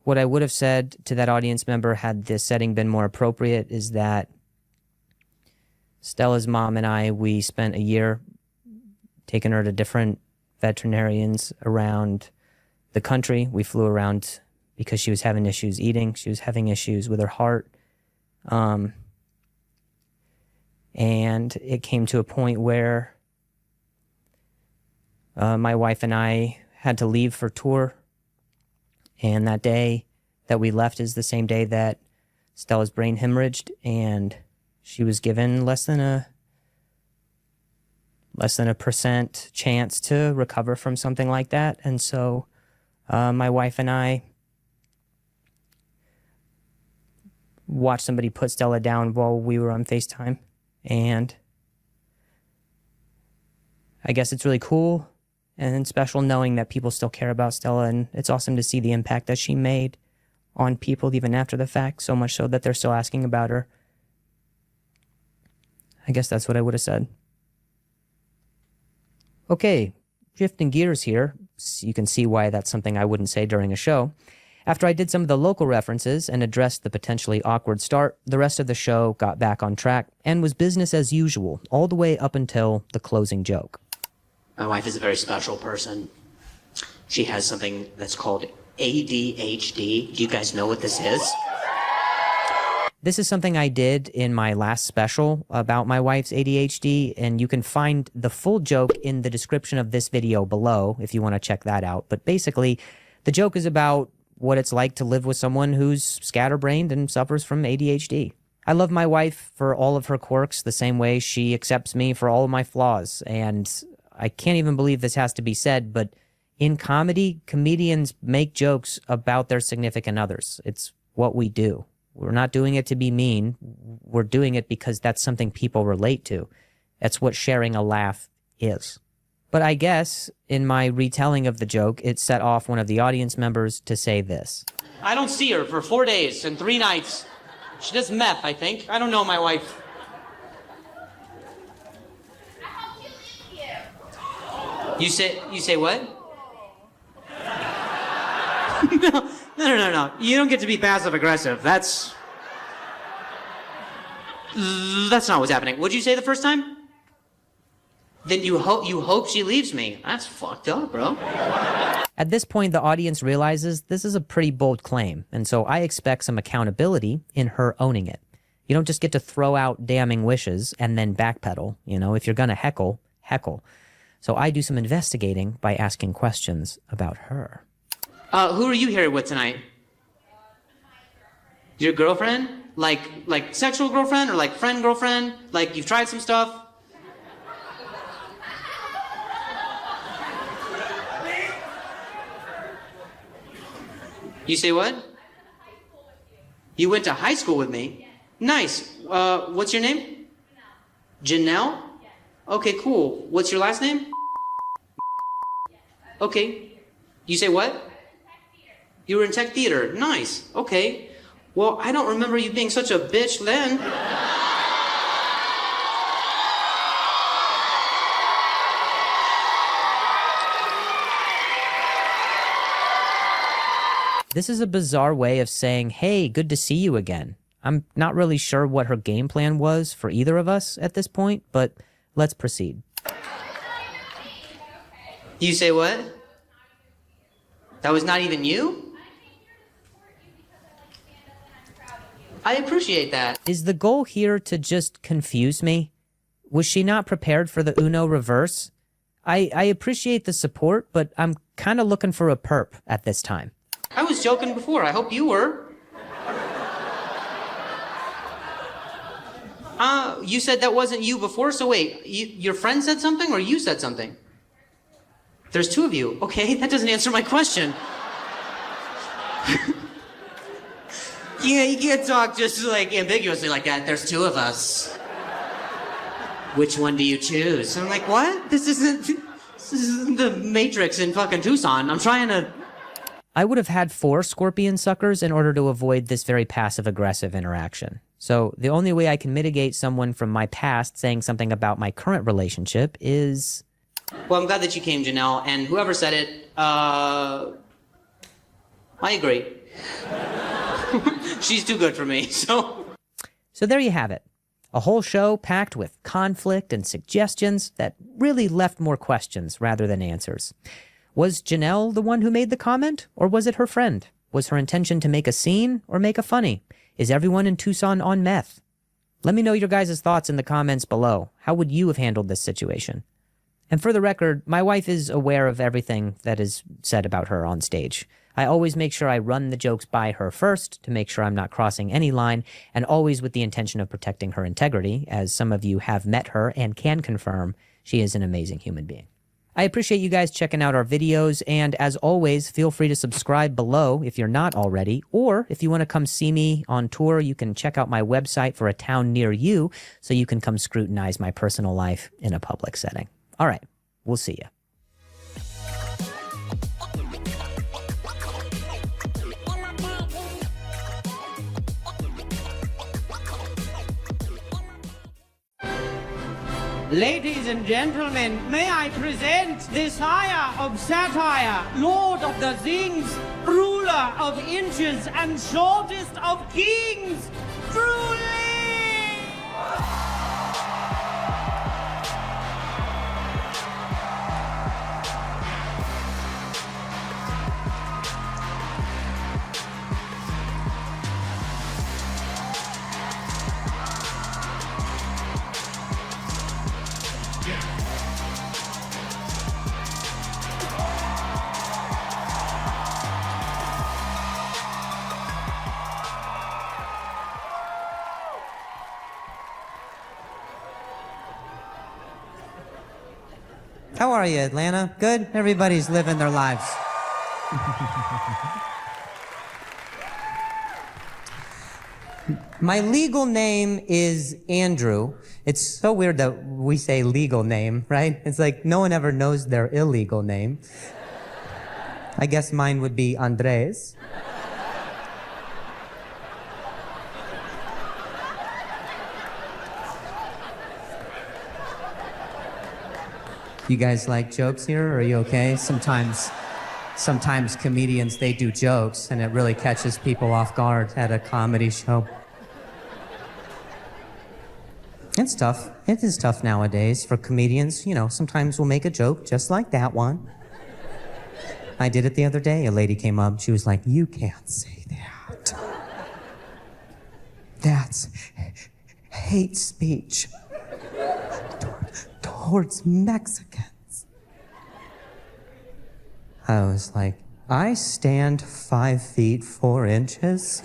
what I would have said to that audience member had this setting been more appropriate is that Stella's mom and we spent a year taking her to different veterinarians around the country. We flew around because she was having issues eating. She was having issues with her heart. And it came to a point where my wife and I had to leave for tour. And that day that we left is the same day that Stella's brain hemorrhaged, and she was given less than less than a % chance to recover from something like that. And so my wife and I watched somebody put Stella down while we were on FaceTime. And I guess it's really cool and special knowing that people still care about Stella. And it's awesome to see the impact that she made on people even after the fact, so much so that they're still asking about her. I guess that's what I would have said. Okay, shifting gears here. You can see why that's something I wouldn't say during a show. After I did some of the local references and addressed the potentially awkward start, the rest of the show got back on track and was business as usual, all the way up until the closing joke. My wife is a very special person. She has something that's called ADHD. Do you guys know what this is? This is something I did in my last special about my wife's ADHD, and you can find the full joke in the description of this video below if you want to check that out. But basically, the joke is about what it's like to live with someone who's scatterbrained and suffers from ADHD. I love my wife for all of her quirks the same way she accepts me for all of my flaws, and I can't even believe this has to be said, but in comedy, comedians make jokes about their significant others. It's what we do. We're not doing it to be mean. We're doing it because that's something people relate to. That's what sharing a laugh is. But I guess in my retelling of the joke, it set off one of the audience members to say this. I don't see her for 4 days and 3 nights. She does meth, I think. I don't know my wife. You say what? No. You don't get to be passive aggressive. That's not what's happening. What'd you say the first time? Then you hope she leaves me. That's fucked up, bro. At this point, the audience realizes this is a pretty bold claim, and so I expect some accountability in her owning it. You don't just get to throw out damning wishes and then backpedal. You know, if you're gonna heckle, heckle. So I do some investigating by asking questions about her. Who are you here with tonight? Your girlfriend? Like sexual girlfriend or like friend girlfriend? Like you've tried some stuff? You say what? You went to high school with me? Nice. What's your name? Janelle? Okay, cool. What's your last name? Okay. You say what? You were in tech theater. Nice. Okay. Well, I don't remember you being such a bitch then. This is a bizarre way of saying, hey, good to see you again. I'm not really sure what her game plan was for either of us at this point, but let's proceed. You say what? That was not even you? I appreciate that. Is the goal here to just confuse me? Was she not prepared for the Uno reverse? I appreciate the support, but I'm kind of looking for a perp at this time. I was joking before. I hope you were. You said that wasn't you before, so wait, your friend said something or you said something? There's two of you. Okay, that doesn't answer my question. Yeah, you can't talk just like ambiguously like that. There's two of us. Which one do you choose? I'm like, what? This isn't the Matrix in fucking Tucson. I'm trying to... I would have had 4 scorpion suckers in order to avoid this very passive-aggressive interaction. So the only way I can mitigate someone from my past saying something about my current relationship is... Well, I'm glad that you came, Janelle, and whoever said it, I agree. She's too good for me, so... So there you have it. A whole show packed with conflict and suggestions that really left more questions rather than answers. Was Janelle the one who made the comment, or was it her friend? Was her intention to make a scene or make a funny? Is everyone in Tucson on meth? Let me know your guys' thoughts in the comments below. How would you have handled this situation? And for the record, my wife is aware of everything that is said about her on stage. I always make sure I run the jokes by her first to make sure I'm not crossing any line, and always with the intention of protecting her integrity, as some of you have met her and can confirm She is an amazing human being. I appreciate you guys checking out our videos, and as always, feel free to subscribe below if you're not already, or if you want to come see me on tour, you can check out my website for a town near you so you can come scrutinize my personal life in a public setting. All right, we'll see you. Ladies and gentlemen, may I present the sire of satire, lord of the things, ruler of inches and shortest of kings, Drew Lynch! How are you, Atlanta? Good? Everybody's living their lives. My legal name is Andrew. It's so weird that we say legal name, right? It's like no one ever knows their illegal name. I guess mine would be Andres. You guys like jokes here? Are you okay? Sometimes comedians, they do jokes and it really catches people off guard at a comedy show. It's tough. It is tough nowadays for comedians. You know, sometimes we'll make a joke just like that one. I did it the other day. A lady came up. She was like, "You can't say that. That's hate speech towards Mexicans." I was like, I stand 5 feet 4 inches.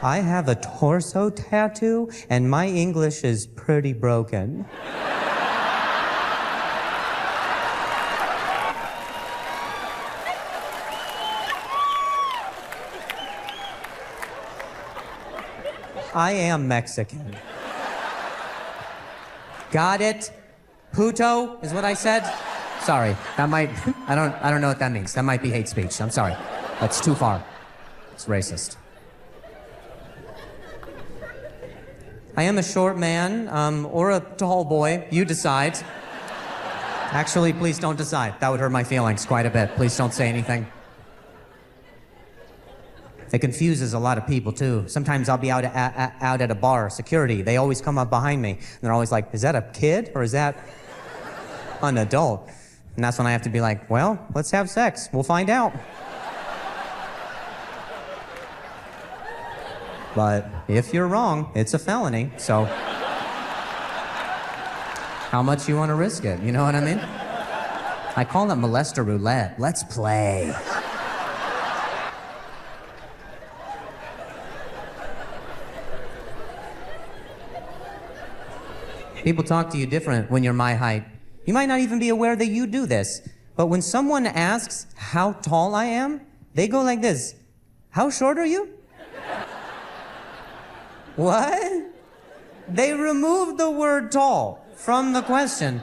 I have a torso tattoo, and my English is pretty broken. I am Mexican. Got it? Puto is what I said? Sorry, that might, I don't know what that means. That might be hate speech. I'm sorry. That's too far. It's racist. I am a short man, or a tall boy. You decide. Actually, please don't decide. That would hurt my feelings quite a bit. Please don't say anything. It confuses a lot of people, too. Sometimes I'll be out at a bar, security. They always come up behind me, and they're always like, "Is that a kid, or is that an adult?" And that's when I have to be like, "Well, let's have sex. We'll find out." But if you're wrong, it's a felony, so how much you want to risk it? You know what I mean? I call it molester roulette. Let's play. People talk to you different when you're my height. You might not even be aware that you do this, but when someone asks how tall I am, they go like this: "How short are you?" What? They removed the word tall from the question.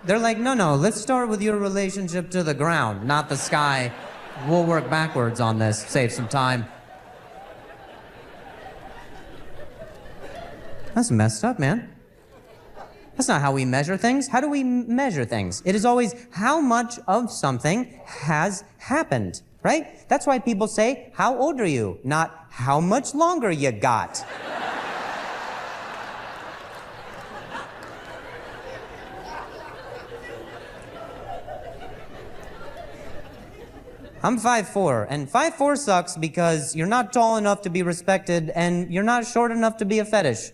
They're like, no, let's start with your relationship to the ground, not the sky. We'll work backwards on this, save some time. That's messed up, man. That's not how we measure things. How do we measure things? It is always how much of something has happened, right? That's why people say, "How old are you?" Not how much longer you got. I'm 5'4", and 5'4" sucks because you're not tall enough to be respected and you're not short enough to be a fetish.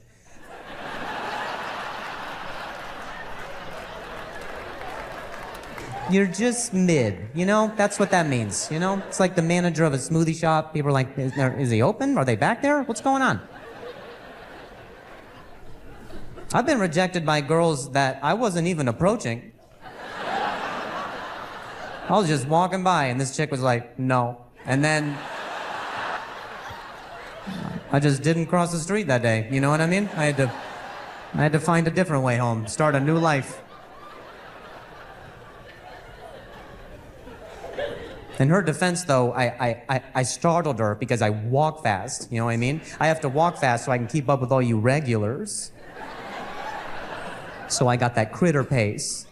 You're just mid, you know? That's what that means, you know? It's like the manager of a smoothie shop. People are like, is he open? Are they back there? What's going on? I've been rejected by girls that I wasn't even approaching. I was just walking by and this chick was like, no. And then I just didn't cross the street that day. You know what I mean? I had to find a different way home, start a new life. In her defense, though, I startled her because I walk fast. You know what I mean? I have to walk fast so I can keep up with all you regulars. So I got that critter pace.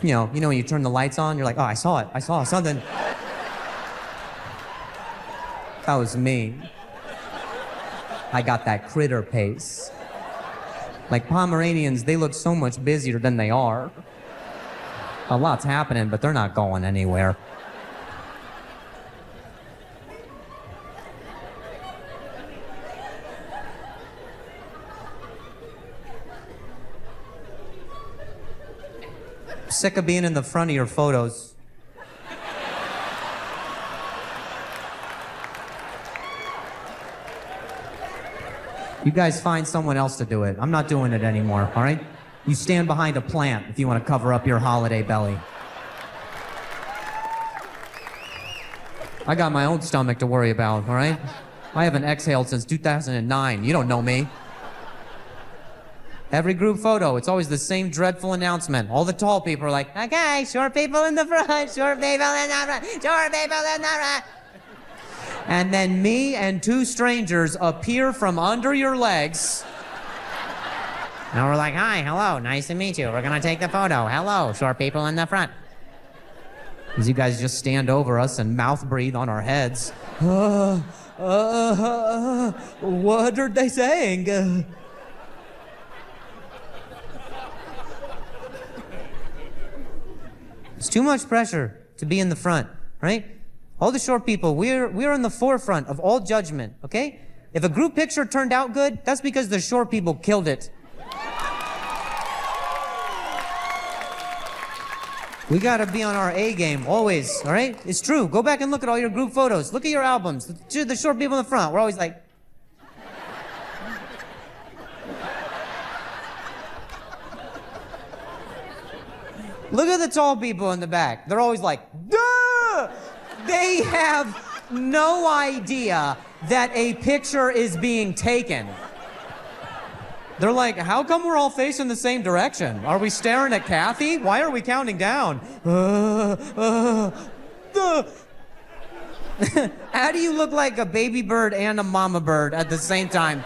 You know when you turn the lights on, you're like, oh, I saw something. That was me. I got that critter pace. Like Pomeranians, they look so much busier than they are. A lot's happening, but they're not going anywhere. Sick of being in the front of your photos. You guys find someone else to do it. I'm not doing it anymore, all right? You stand behind a plant if you want to cover up your holiday belly. I got my own stomach to worry about, all right? I haven't exhaled since 2009. You don't know me. Every group photo, it's always the same dreadful announcement. All the tall people are like, okay, short people in the front, short people in the front, short people in the front. And then me and two strangers appear from under your legs. And we're like, hi, hello, nice to meet you. We're gonna take the photo. Hello, short people in the front. As you guys just stand over us and mouth breathe on our heads. What are they saying? It's too much pressure to be in the front, right? All the short people, we're in the forefront of all judgment, okay? If a group picture turned out good, that's because the short people killed it. We gotta be on our A game, always, all right? It's true. Go back and look at all your group photos. Look at your albums. The short people in the front, we're always like... Look at the tall people in the back. They're always like, duh! They have no idea that a picture is being taken. They're like, how come we're all facing the same direction? Are we staring at Kathy? Why are we counting down? How do you look like a baby bird and a mama bird at the same time?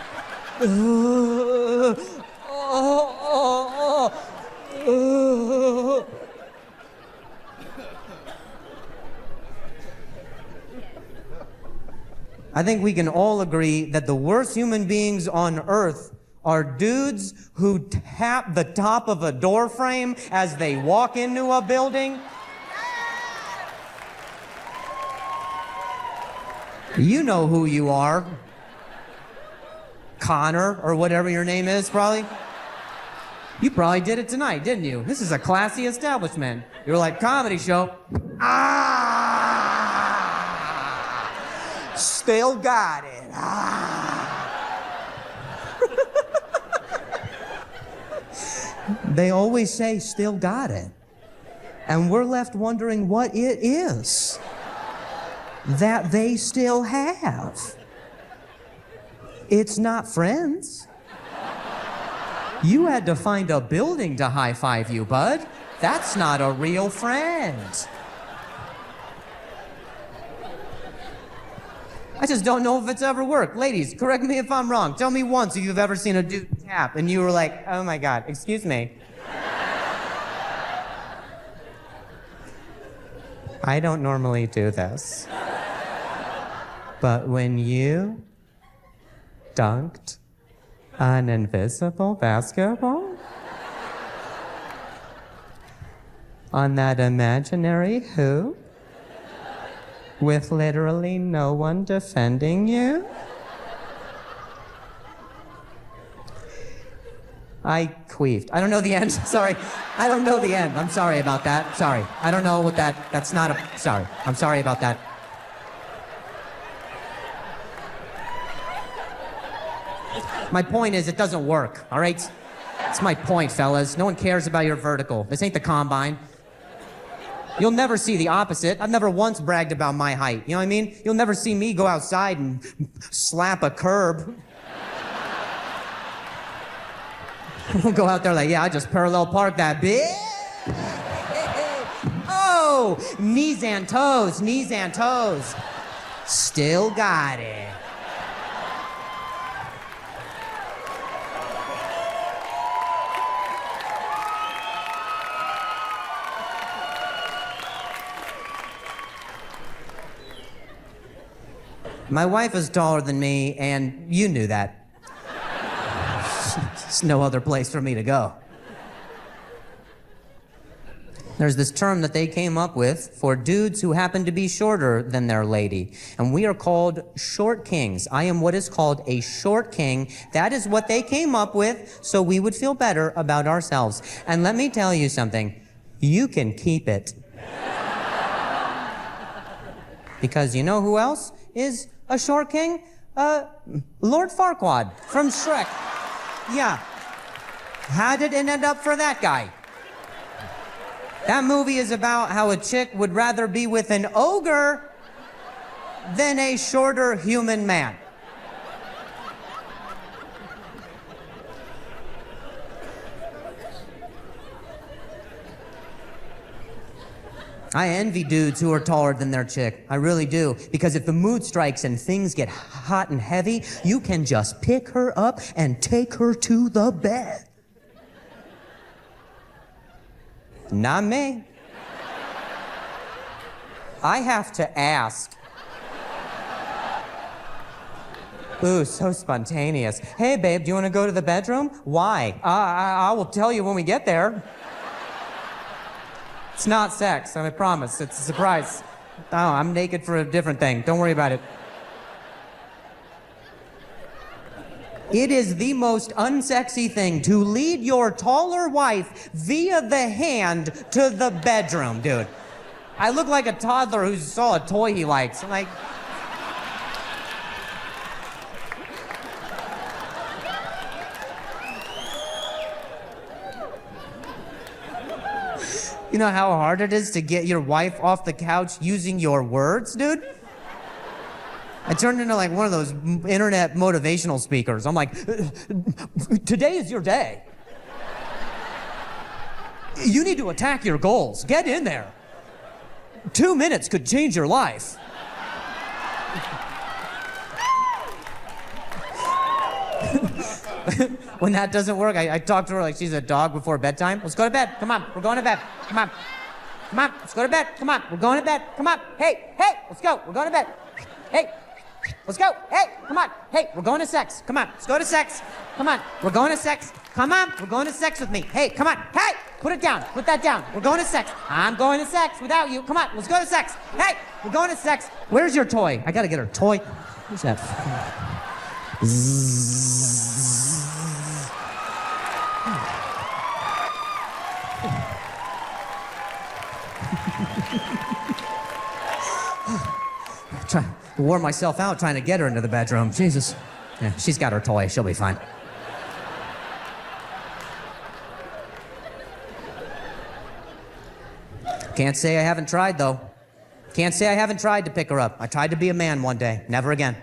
I think we can all agree that the worst human beings on earth are dudes who tap the top of a door frame as they walk into a building. You know who you are. Connor, or whatever your name is, probably. You probably did it tonight, didn't you? This is a classy establishment. You're like, comedy show. Still got it. They always say, still got it. And we're left wondering what it is that they still have. It's not friends. You had to find a building to high-five you, bud. That's not a real friend. I just don't know if it's ever worked. Ladies, correct me if I'm wrong. Tell me once if you've ever seen a dude tap and you were like, oh my God, excuse me. I don't normally do this. But when you dunked an invisible basketball on that imaginary hoop with literally no one defending you, I queefed. I don't know the end. Sorry. I don't know the end. I'm sorry about that. Sorry. I don't know what that's not a... Sorry. I'm sorry about that. My point is, it doesn't work, all right? That's my point, fellas. No one cares about your vertical. This ain't the combine. You'll never see the opposite. I've never once bragged about my height. You know what I mean? You'll never see me go outside and slap a curb. We'll go out there like, yeah, I just parallel parked that bitch. Oh, knees and toes, knees and toes. Still got it. My wife is taller than me, and you knew that. There's no other place for me to go. There's this term that they came up with for dudes who happen to be shorter than their lady, and we are called short kings. I am what is called a short king. That is what they came up with, so we would feel better about ourselves. And let me tell you something, you can keep it. Because you know who else is a short king? Lord Farquaad from Shrek. Yeah. How did it end up for that guy? That movie is about how a chick would rather be with an ogre than a shorter human man. I envy dudes who are taller than their chick. I really do. Because if the mood strikes and things get hot and heavy, you can just pick her up and take her to the bed. Not me. I have to ask. Ooh, so spontaneous. Hey, babe, do you want to go to the bedroom? Why? I will tell you when we get there. It's not sex, I promise. It's a surprise. Oh, I'm naked for a different thing. Don't worry about it. It is the most unsexy thing to lead your taller wife via the hand to the bedroom, dude. I look like a toddler who saw a toy he likes. I'm like... You know how hard it is to get your wife off the couch using your words, dude? I turned into like one of those internet motivational speakers. I'm like, today is your day. You need to attack your goals. Get in there. 2 minutes could change your life. When that doesn't work, I talk to her like she's a dog before bedtime. Let's go to bed. Come on, we're going to bed. Come on. Come on, let's go to bed. Come on, we're going to bed. Come on. Hey, let's go. We're going to bed. Hey, let's go. Hey, come on. Hey, we're going to sex. Come on, let's go to sex. Come on, we're going to sex. Come on, we're going to sex with me. Hey, come on. Hey, put it down. Put that down. We're going to sex. I'm going to sex without you. Come on, let's go to sex. Hey, we're going to sex. Where's your toy? I gotta get her toy. Where's that? Wore myself out trying to get her into the bedroom. Jesus. Yeah, she's got her toy. She'll be fine. Can't say I haven't tried, though. Can't say I haven't tried to pick her up. I tried to be a man one day. Never again.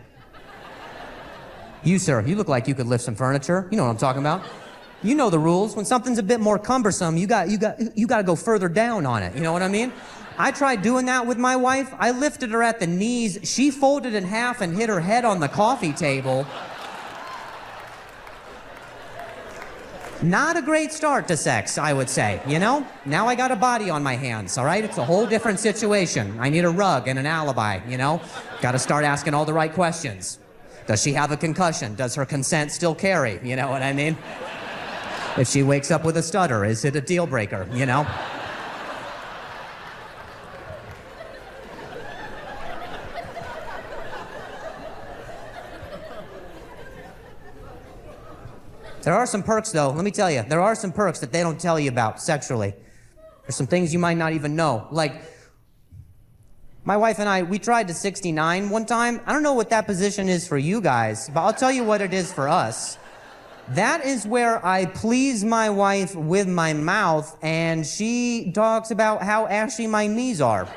You, sir, you look like you could lift some furniture. You know what I'm talking about. You know the rules. When something's a bit more cumbersome, you got to go further down on it. You know what I mean? I tried doing that with my wife. I lifted her at the knees. She folded in half and hit her head on the coffee table. Not a great start to sex, I would say, you know? Now I got a body on my hands, all right? It's a whole different situation. I need a rug and an alibi, you know? Got to start asking all the right questions. Does she have a concussion? Does her consent still carry? You know what I mean? If she wakes up with a stutter, is it a deal breaker, you know? There are some perks, though. Let me tell you, there are some perks that they don't tell you about sexually. There's some things you might not even know. Like, my wife and I, we tried to 69 one time. I don't know what that position is for you guys, but I'll tell you what it is for us. That is where I please my wife with my mouth, and she talks about how ashy my knees are.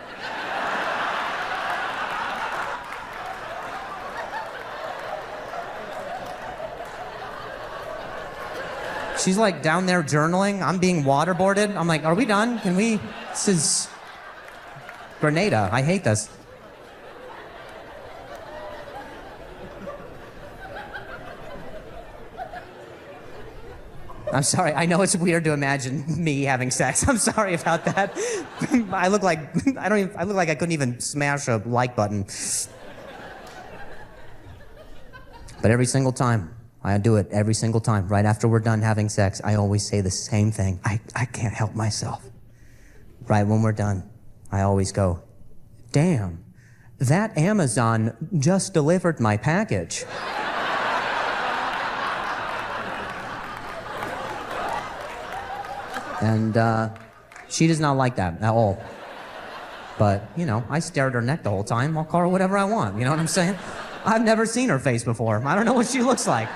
She's like down there journaling. I'm being waterboarded. I'm like, are we done? Can we? This is Grenada. I hate this. I'm sorry. I know it's weird to imagine me having sex. I'm sorry about that. I look like I couldn't even smash a like button. But every single time, I do it every single time. Right after we're done having sex, I always say the same thing. I can't help myself. Right when we're done, I always go, damn, that Amazon just delivered my package. And she does not like that at all. But, you know, I stare at her neck the whole time. I'll call her whatever I want, you know what I'm saying? I've never seen her face before. I don't know what she looks like.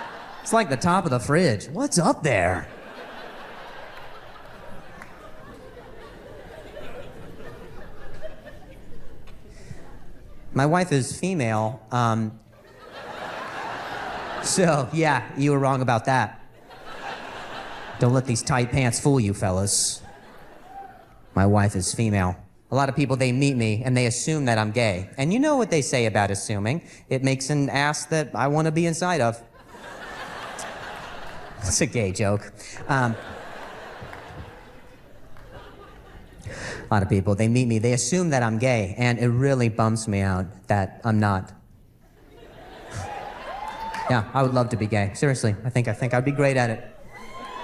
It's like the top of the fridge. What's up there? My wife is female, so yeah, you were wrong about that. Don't let these tight pants fool you, fellas. My wife is female. A lot of people, they meet me and they assume that I'm gay. And you know what they say about assuming. It makes an ass that I want to be inside of. It's a gay joke. A lot of people, they meet me, they assume that I'm gay, and it really bums me out that I'm not. Yeah, I would love to be gay. Seriously, I think I'd be great at it.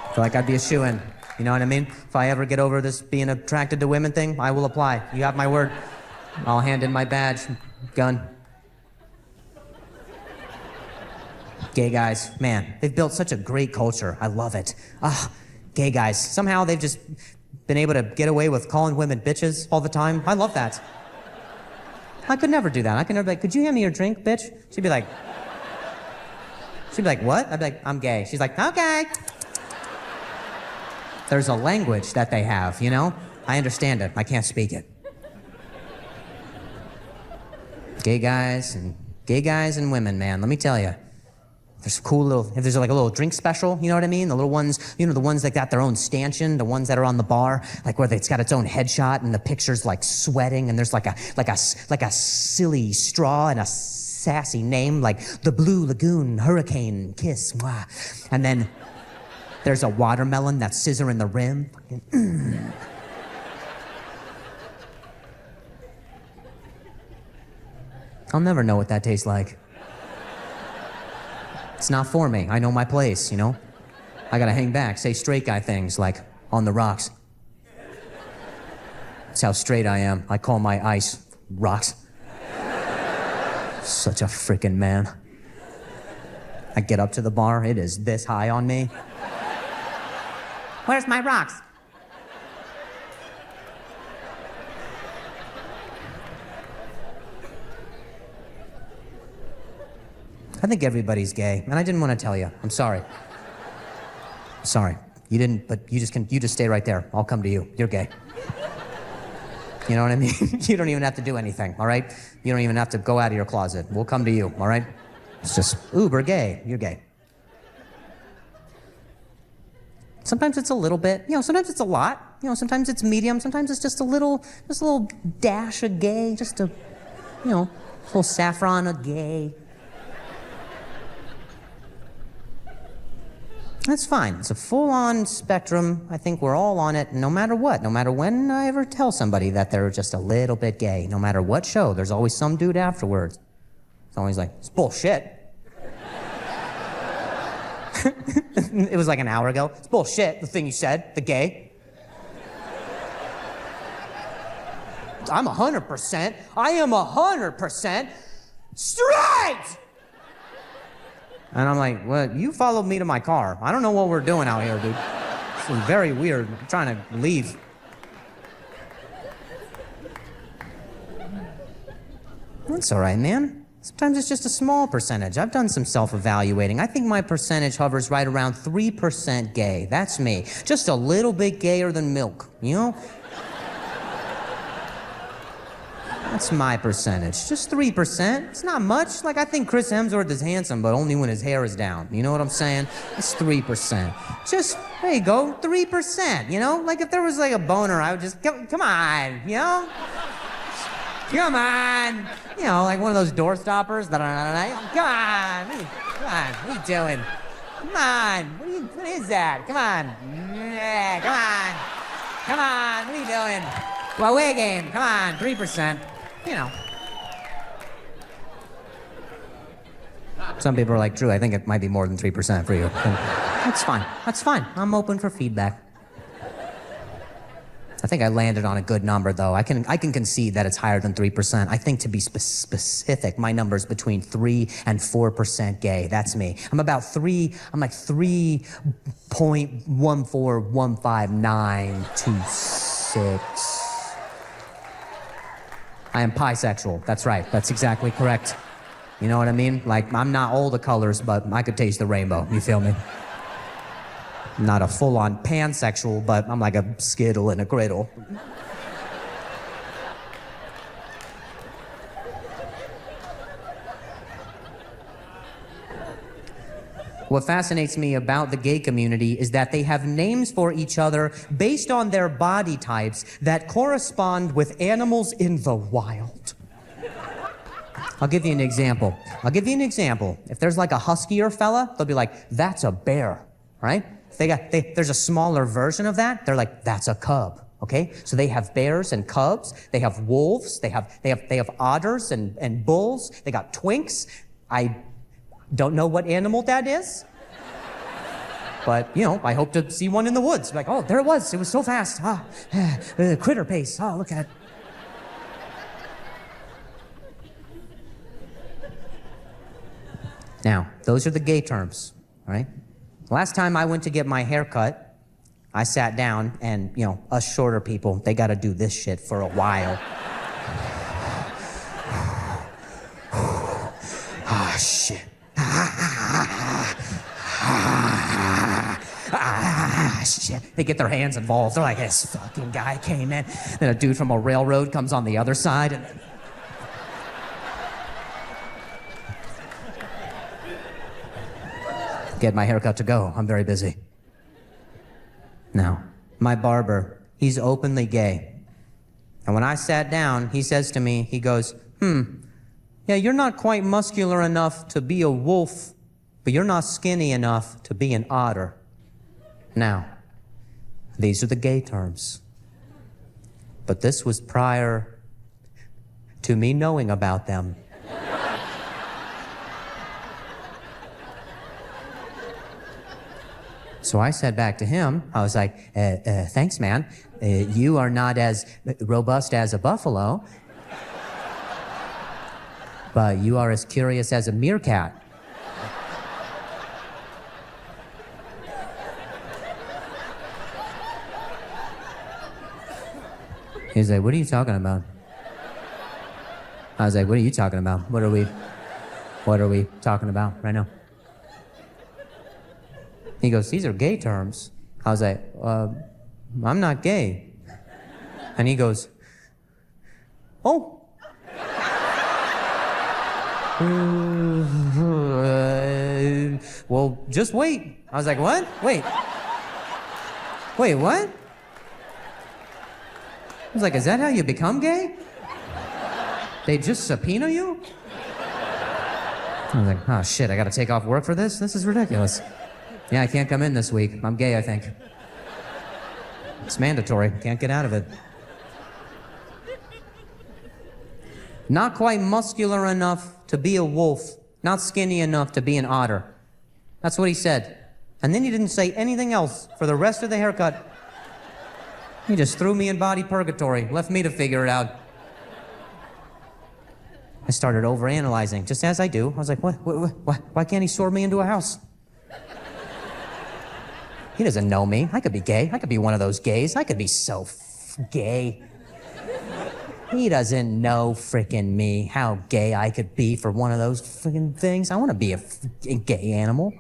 I feel like I'd be a shoo-in. You know what I mean? If I ever get over this being attracted to women thing, I will apply. You have my word. I'll hand in my badge, gun. Gay guys, man, they've built such a great culture. I love it. Gay guys. Somehow they've just been able to get away with calling women bitches all the time. I love that. I could never do that. I could never be like, could you hand me your drink, bitch? She'd be like, what? I'd be like, I'm gay. She's like, okay. There's a language that they have, you know? I understand it. I can't speak it. Gay guys and women, man, let me tell you. There's cool little, if there's like a little drink special, you know what I mean? The little ones, you know, the ones that got their own stanchion, the ones that are on the bar, like where it's got its own headshot and the picture's like sweating and there's like a silly straw and a sassy name like the Blue Lagoon Hurricane Kiss, mwah. And then there's a watermelon that's scissoring the rim. I'll never know what that tastes like. It's not for me. I know my place, you know? I gotta hang back, say straight guy things like, on the rocks. That's how straight I am. I call my ice rocks. Such a freaking man. I get up to the bar, it is this high on me. Where's my rocks? I think everybody's gay, and I didn't want to tell you. I'm sorry. Sorry. You didn't, but you just stay right there. I'll come to you. You're gay. You know what I mean? You don't even have to do anything, all right? You don't even have to go out of your closet. We'll come to you, all right? It's just uber gay. You're gay. Sometimes it's a little bit, you know, sometimes it's a lot. You know, sometimes it's medium, sometimes it's just a little dash of gay, just a, you know, little saffron of gay. That's fine. It's a full-on spectrum. I think we're all on it, no matter what. No matter when I ever tell somebody that they're just a little bit gay. No matter what show, there's always some dude afterwards. It's always like, it's bullshit. It was like an hour ago. It's bullshit, the thing you said, the gay. I'm 100%. I am 100% straight! And I'm like, well, you followed me to my car. I don't know what we're doing out here, dude. This is very weird. I'm trying to leave. That's all right, man. Sometimes it's just a small percentage. I've done some self-evaluating. I think my percentage hovers right around 3% gay. That's me. Just a little bit gayer than milk, you know? That's my percentage. Just 3%. It's not much. Like, I think Chris Hemsworth is handsome, but only when his hair is down. You know what I'm saying? It's 3%. Just, there you go, 3%, you know? Like, if there was, like, a boner, I would just, come on, you know? Come on. You know, like one of those door stoppers. Come on. Come on. What are you doing? Come on. What is that? Come on. Yeah, come on. Come on. What are you doing? Well, away game. Come on. 3%. You know. Some people are like, Drew, I think it might be more than 3% for you. That's fine. That's fine. I'm open for feedback. I think I landed on a good number, though. I can concede that it's higher than 3%. I think, to be specific, my number's between 3 and 4% gay. That's me. I'm like 3.1415926. I am bisexual. That's right. That's exactly correct. You know what I mean? Like, I'm not all the colors, but I could taste the rainbow. You feel me? I'm not a full-on pansexual, but I'm like a skittle in a griddle. What fascinates me about the gay community is that they have names for each other based on their body types that correspond with animals in the wild. I'll give you an example. If there's like a huskier fella, they'll be like, that's a bear, right? There's a smaller version of that, they're like, that's a cub, okay? So they have bears and cubs, they have wolves, they have otters and bulls, they got twinks. I don't know what animal that is, but, you know, I hope to see one in the woods. Like, oh, there it was so fast. Critter pace, oh, look at it. Now, those are the gay terms, all right? Last time I went to get my hair cut, I sat down and, you know, us shorter people, they gotta do this shit for a while. Ah, shit. Shit. They get their hands involved. They're like, this fucking guy came in. Then a dude from a railroad comes on the other side and... Get my haircut to go. I'm very busy. Now, my barber, he's openly gay. And when I sat down, he says to me, he goes, yeah, you're not quite muscular enough to be a wolf, but you're not skinny enough to be an otter. Now, these are the gay terms. But this was prior to me knowing about them. So I said back to him, I was like, thanks, man. You are not as robust as a buffalo, but you are as curious as a meerkat. He's like, what are you talking about? I was like, what are you talking about? What are we talking about right now? He goes, these are gay terms. I was like, I'm not gay. And he goes, oh. Well, just wait. I was like, what? Wait, what? I was like, is that how you become gay? They just subpoena you? I was like, oh shit, I gotta take off work for this? This is ridiculous. Yeah, I can't come in this week. I'm gay, I think. It's mandatory. Can't get out of it. Not quite muscular enough to be a wolf. Not skinny enough to be an otter. That's what he said. And then he didn't say anything else for the rest of the haircut. He just threw me in body purgatory, left me to figure it out. I started overanalyzing, just as I do. I was like, why can't he sort me into a house? He doesn't know me. I could be gay. I could be one of those gays. I could be so gay. He doesn't know frickin' me, how gay I could be for one of those frickin' things. I want to be a gay animal.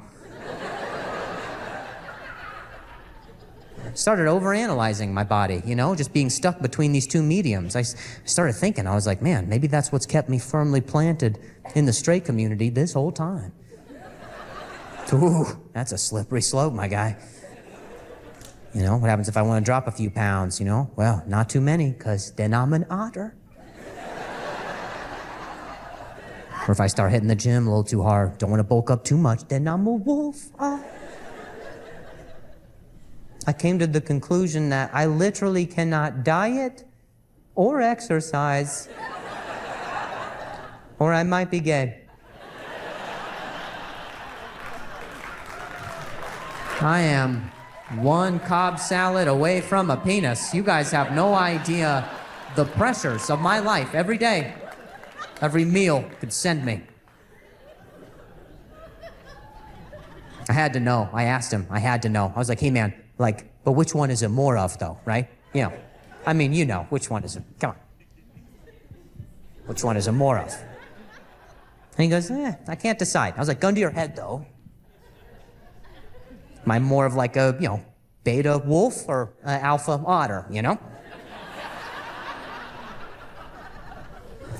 Started overanalyzing my body, you know, just being stuck between these two mediums. I started thinking, I was like, man, maybe that's what's kept me firmly planted in the straight community this whole time. Ooh, that's a slippery slope, my guy. You know, what happens if I want to drop a few pounds, you know? Well, not too many, because then I'm an otter. Or if I start hitting the gym a little too hard, don't want to bulk up too much, then I'm a wolf. I came to the conclusion that I literally cannot diet or exercise, or I might be gay. I am one Cobb salad away from a penis. You guys have no idea the pressures of my life every day. Every meal could send me. I had to know. I asked him. I had to know. I was like, hey, man, like, but which one is it more of, though, right? You know, I mean, you know, which one is it? Come on. Which one is it more of? And he goes, I can't decide. I was like, gun to your head, though. Am I more of like a, you know, beta wolf or alpha otter, you know?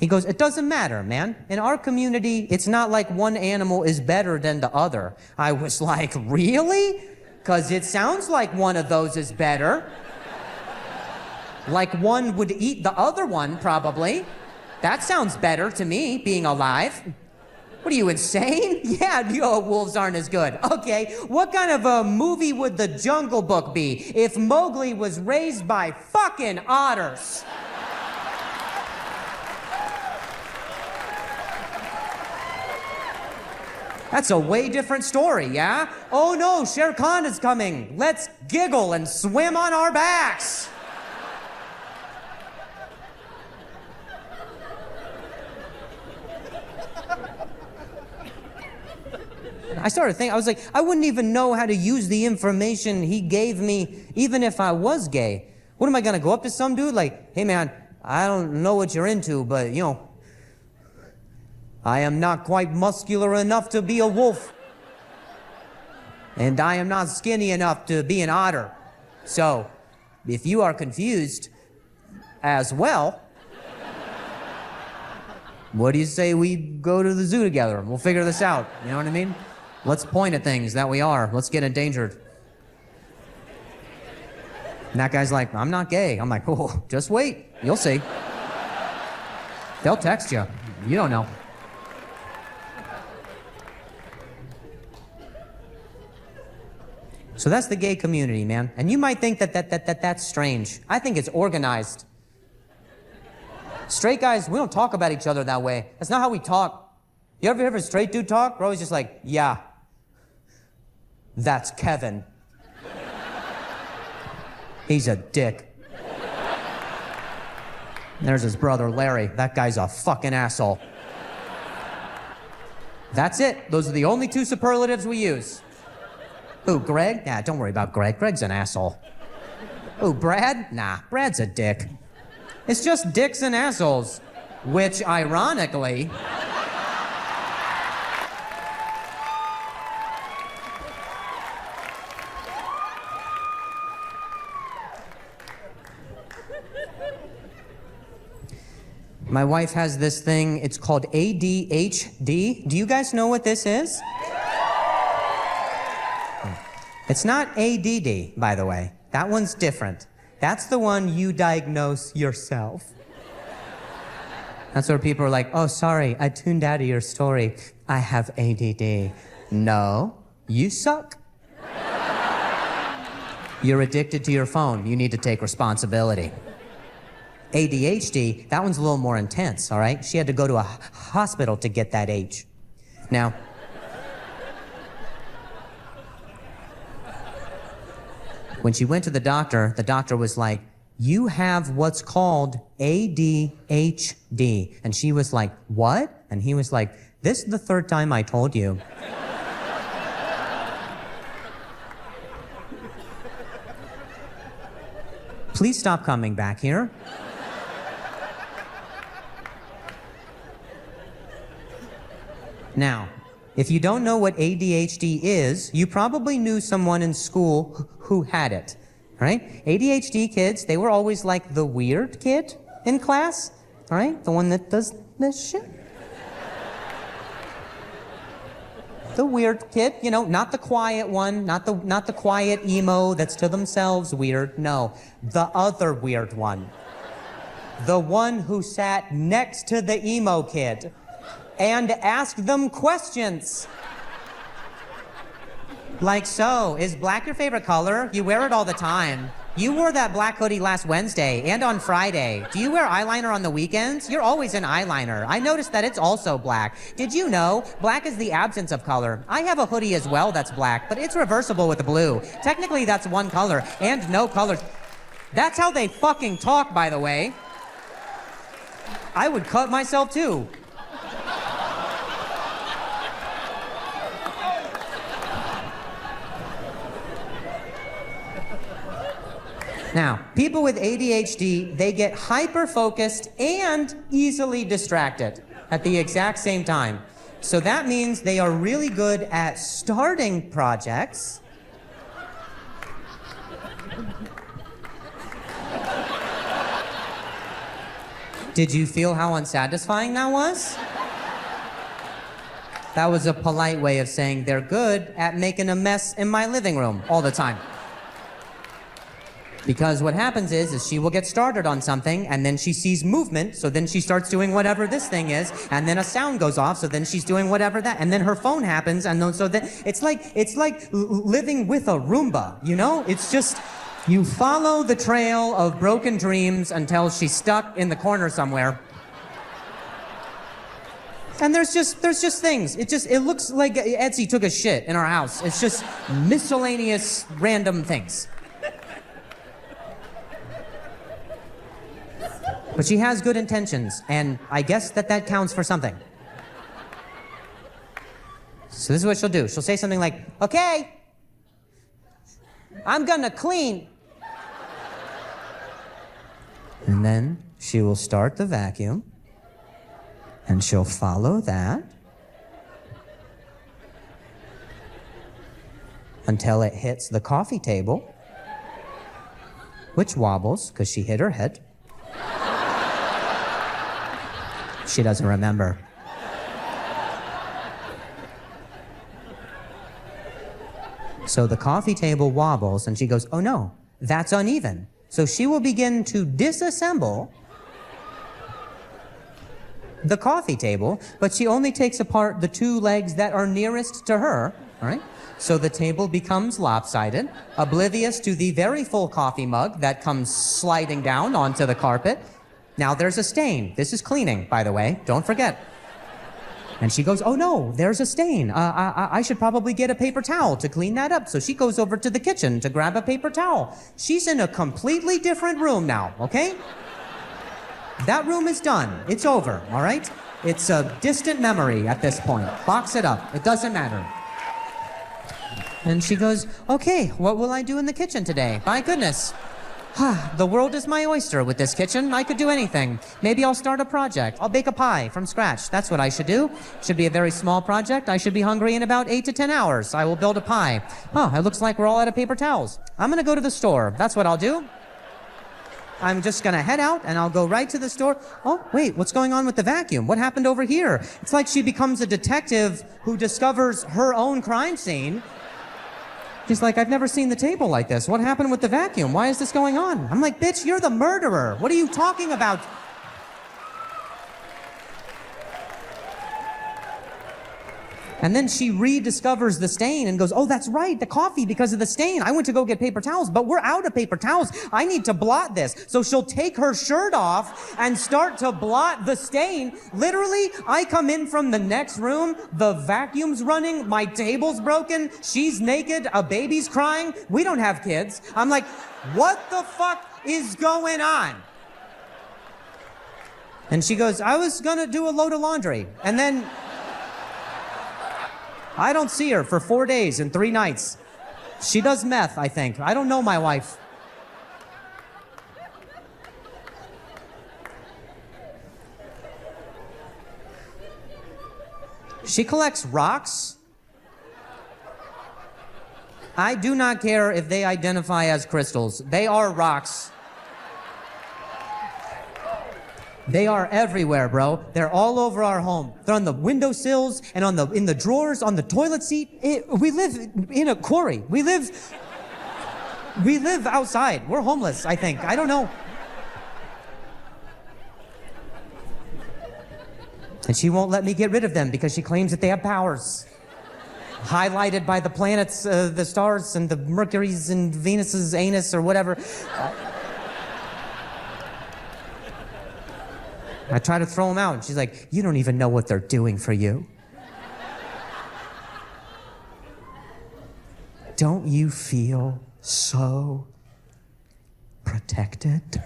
He goes, it doesn't matter, man. In our community, it's not like one animal is better than the other. I was like, really? Because it sounds like one of those is better. Like one would eat the other one, probably. That sounds better to me, being alive. What are you, insane? Yeah, wolves aren't as good. Okay, what kind of a movie would The Jungle Book be if Mowgli was raised by fucking otters? That's a way different story, yeah? Oh no, Shere Khan is coming. Let's giggle and swim on our backs. I started thinking, I was like, I wouldn't even know how to use the information he gave me, even if I was gay. What am I gonna go up to some dude like, hey man, I don't know what you're into, but you know, I am not quite muscular enough to be a wolf. And I am not skinny enough to be an otter. So, if you are confused as well, what do you say we go to the zoo together and we'll figure this out? You know what I mean? Let's point at things that we are. Let's get endangered. And that guy's like, I'm not gay. I'm like, oh, just wait. You'll see. They'll text you. You don't know. So that's the gay community, man. And you might think that's strange. I think it's organized. Straight guys, we don't talk about each other that way. That's not how we talk. You ever hear a straight dude talk? We're always just like, yeah, that's Kevin. He's a dick. There's his brother, Larry. That guy's a fucking asshole. That's it. Those are the only two superlatives we use. Ooh, Greg? Nah, don't worry about Greg. Greg's an asshole. Ooh, Brad? Nah, Brad's a dick. It's just dicks and assholes, which, ironically, my wife has this thing, it's called ADHD. Do you guys know what this is? It's not ADD, by the way. That one's different. That's the one you diagnose yourself. That's where people are like, oh, sorry, I tuned out of your story. I have ADD. No, you suck. You're addicted to your phone. You need to take responsibility. ADHD, that one's a little more intense, all right? She had to go to a hospital to get that H. Now, when she went to the doctor was like, you have what's called ADHD. And she was like, what? And he was like, this is the third time I told you. Please stop coming back here. Now, if you don't know what ADHD is, you probably knew someone in school who had it, right? ADHD kids, they were always like the weird kid in class, all right? The one that does this shit. The weird kid, you know, not the quiet one, not the quiet emo that's to themselves weird. No, the other weird one. The one who sat next to the emo kid and asked them questions. Like, so, is black your favorite color? You wear it all the time. You wore that black hoodie last Wednesday and on Friday. Do you wear eyeliner on the weekends? You're always in eyeliner. I noticed that it's also black. Did you know black is the absence of color? I have a hoodie as well that's black, but it's reversible with the blue. Technically, that's one color and no color. That's how they fucking talk, by the way. I would cut myself too. Now, people with ADHD, they get hyper-focused and easily distracted at the exact same time. So that means they are really good at starting projects. Did you feel how unsatisfying that was? That was a polite way of saying they're good at making a mess in my living room all the time. Because what happens is she will get started on something, and then she sees movement, so then she starts doing whatever this thing is, and then a sound goes off, so then she's doing whatever that, and then her phone happens, and then, so then it's like living with a Roomba, you know? It's just, you follow the trail of broken dreams until she's stuck in the corner somewhere. And there's just things. It looks like Etsy took a shit in our house. It's just miscellaneous random things. But she has good intentions, and I guess that counts for something. So this is what she'll do. She'll say something like, okay, I'm gonna clean. And then she will start the vacuum, and she'll follow that until it hits the coffee table, which wobbles because she hit her head. She doesn't remember. So the coffee table wobbles and she goes, oh no, that's uneven. So she will begin to disassemble the coffee table, but she only takes apart the two legs that are nearest to her, all right? So the table becomes lopsided, oblivious to the very full coffee mug that comes sliding down onto the carpet. Now there's a stain. This is cleaning, by the way. Don't forget. And she goes, oh no, there's a stain. I should probably get a paper towel to clean that up. So she goes over to the kitchen to grab a paper towel. She's in a completely different room now, okay? That room is done. It's over, all right? It's a distant memory at this point. Box it up. It doesn't matter. And she goes, okay, what will I do in the kitchen today? My goodness. The world is my oyster with this kitchen. I could do anything. Maybe I'll start a project. I'll bake a pie from scratch. That's what I should do. Should be a very small project. I should be hungry in about 8 to 10 hours. I will build a pie. It looks like we're all out of paper towels. I'm gonna go to the store. That's what I'll do. I'm just gonna head out and I'll go right to the store. Oh, wait, what's going on with the vacuum? What happened over here? It's like she becomes a detective who discovers her own crime scene. She's like, I've never seen the table like this. What happened with the vacuum? Why is this going on? I'm like, bitch, you're the murderer. What are you talking about? And then she rediscovers the stain and goes, oh, that's right, the coffee because of the stain. I went to go get paper towels, but we're out of paper towels. I need to blot this. So she'll take her shirt off and start to blot the stain. Literally, I come in from the next room, the vacuum's running, my table's broken, she's naked, a baby's crying. We don't have kids. I'm like, what the fuck is going on? And she goes, I was gonna do a load of laundry. And then I don't see her for 4 days and 3 nights. She does meth, I think. I don't know my wife. She collects rocks. I do not care if they identify as crystals. They are rocks. They are everywhere, bro. They're all over our home. They're on the windowsills and in the drawers, on the toilet seat. We live in a quarry. We live outside. We're homeless, I think. I don't know. And she won't let me get rid of them because she claims that they have powers. Highlighted by the planets, the stars, and the Mercury's and Venus's anus or whatever. I try to throw them out, and she's like, you don't even know what they're doing for you. Don't you feel so protected?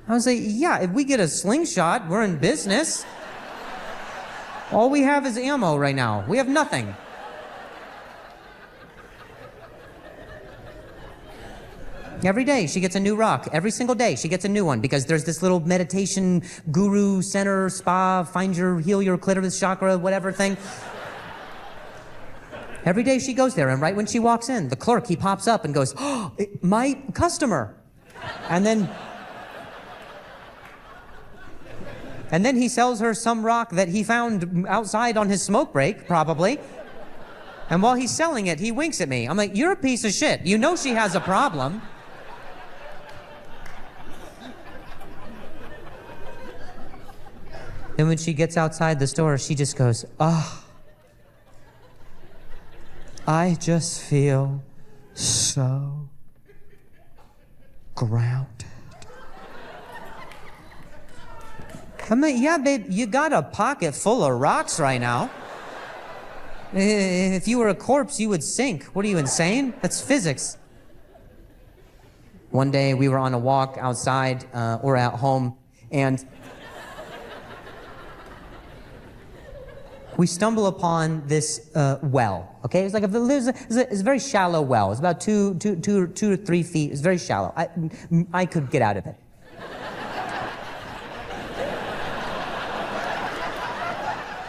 I was like, yeah, if we get a slingshot, we're in business. All we have is ammo right now. We have nothing. Every day she gets a new rock. Every single day she gets a new one because there's this little meditation guru center spa, heal your clitoris chakra, whatever thing. Every day she goes there, and right when she walks in, the clerk, he pops up and goes, oh, my customer. And then he sells her some rock that he found outside on his smoke break, probably. And while he's selling it, he winks at me. I'm like, you're a piece of shit. You know she has a problem. Then when she gets outside the store, she just goes, oh, I just feel so grounded. I'm like, yeah, babe, you got a pocket full of rocks right now. If you were a corpse, you would sink. What are you, insane? That's physics. One day we were on a walk outside or at home, and we stumble upon this well, okay? It's like it's a very shallow well. It's about 2 to 3 feet. It's very shallow. I could get out of it.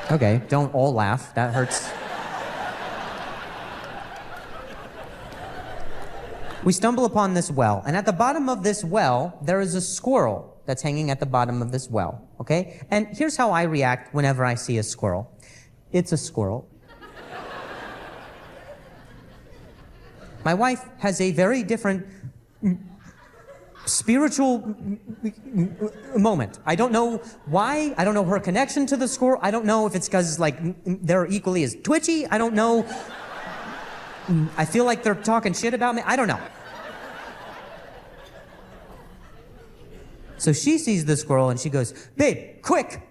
Okay, don't all laugh. That hurts. We stumble upon this well, and at the bottom of this well, there is a squirrel that's hanging at the bottom of this well, okay? And here's how I react whenever I see a squirrel. It's a squirrel. My wife has a very different spiritual moment. I don't know why. I don't know her connection to the squirrel. I don't know if it's because, like, they're equally as twitchy. I don't know. I feel like they're talking shit about me. I don't know. So she sees the squirrel and she goes, babe, quick!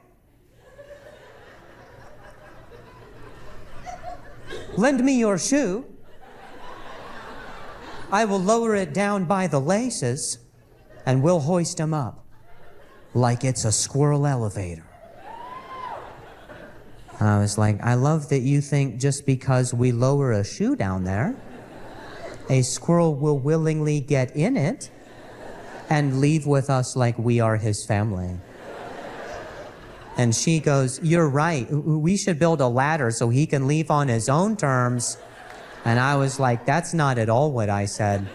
Lend me your shoe. I will lower it down by the laces and we'll hoist him up like it's a squirrel elevator. I was like, I love that you think just because we lower a shoe down there, a squirrel will willingly get in it and leave with us like we are his family. And she goes, you're right. We should build a ladder so he can leave on his own terms. And I was like, that's not at all what I said.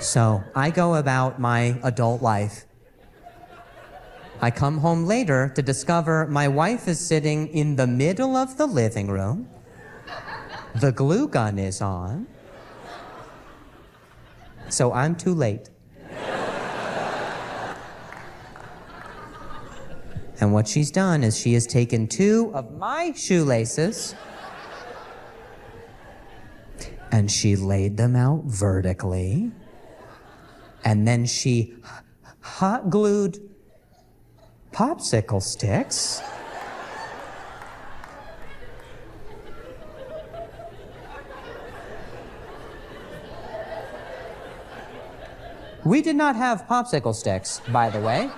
So I go about my adult life. I come home later to discover my wife is sitting in the middle of the living room. The glue gun is on. So I'm too late. And what she's done is she has taken 2 of my shoelaces and she laid them out vertically. And then she hot glued popsicle sticks We did not have popsicle sticks, by the way.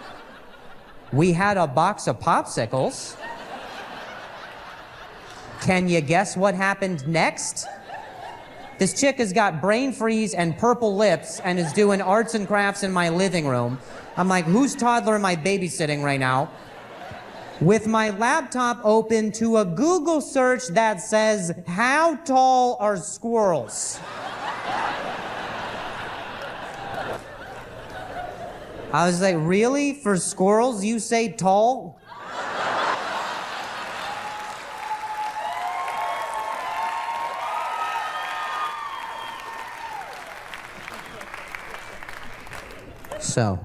We had a box of popsicles. Can you guess what happened next? This chick has got brain freeze and purple lips and is doing arts and crafts in my living room. I'm like, whose toddler am I babysitting right now? With my laptop open to a Google search that says, how tall are squirrels? I was like, really? For squirrels, you say tall? So,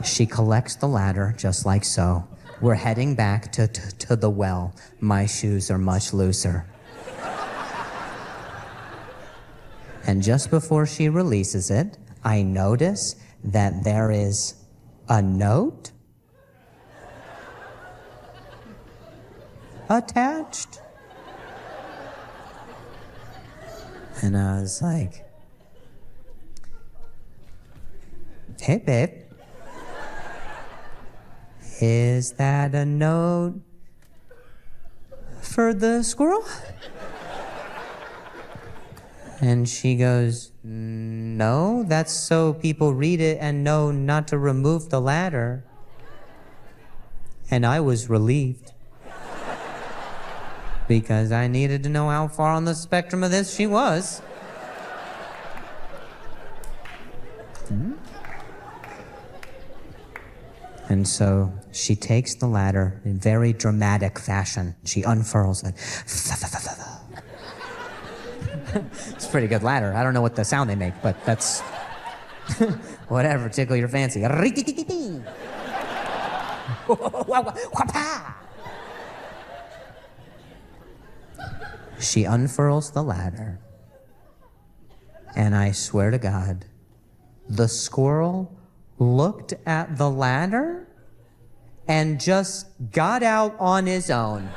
she collects the ladder just like so. We're heading back to the well. My shoes are much looser. And just before she releases it, I notice that there is a note attached. And I was like, hey, babe, is that a note for the squirrel? And she goes, no, that's so people read it and know not to remove the ladder. And I was relieved. Because I needed to know how far on the spectrum of this she was. And so she takes the ladder in very dramatic fashion. She unfurls it. It's a pretty good ladder. I don't know what the sound they make, but that's whatever, tickle your fancy. She unfurls the ladder, and I swear to God, the squirrel looked at the ladder and just got out on his own.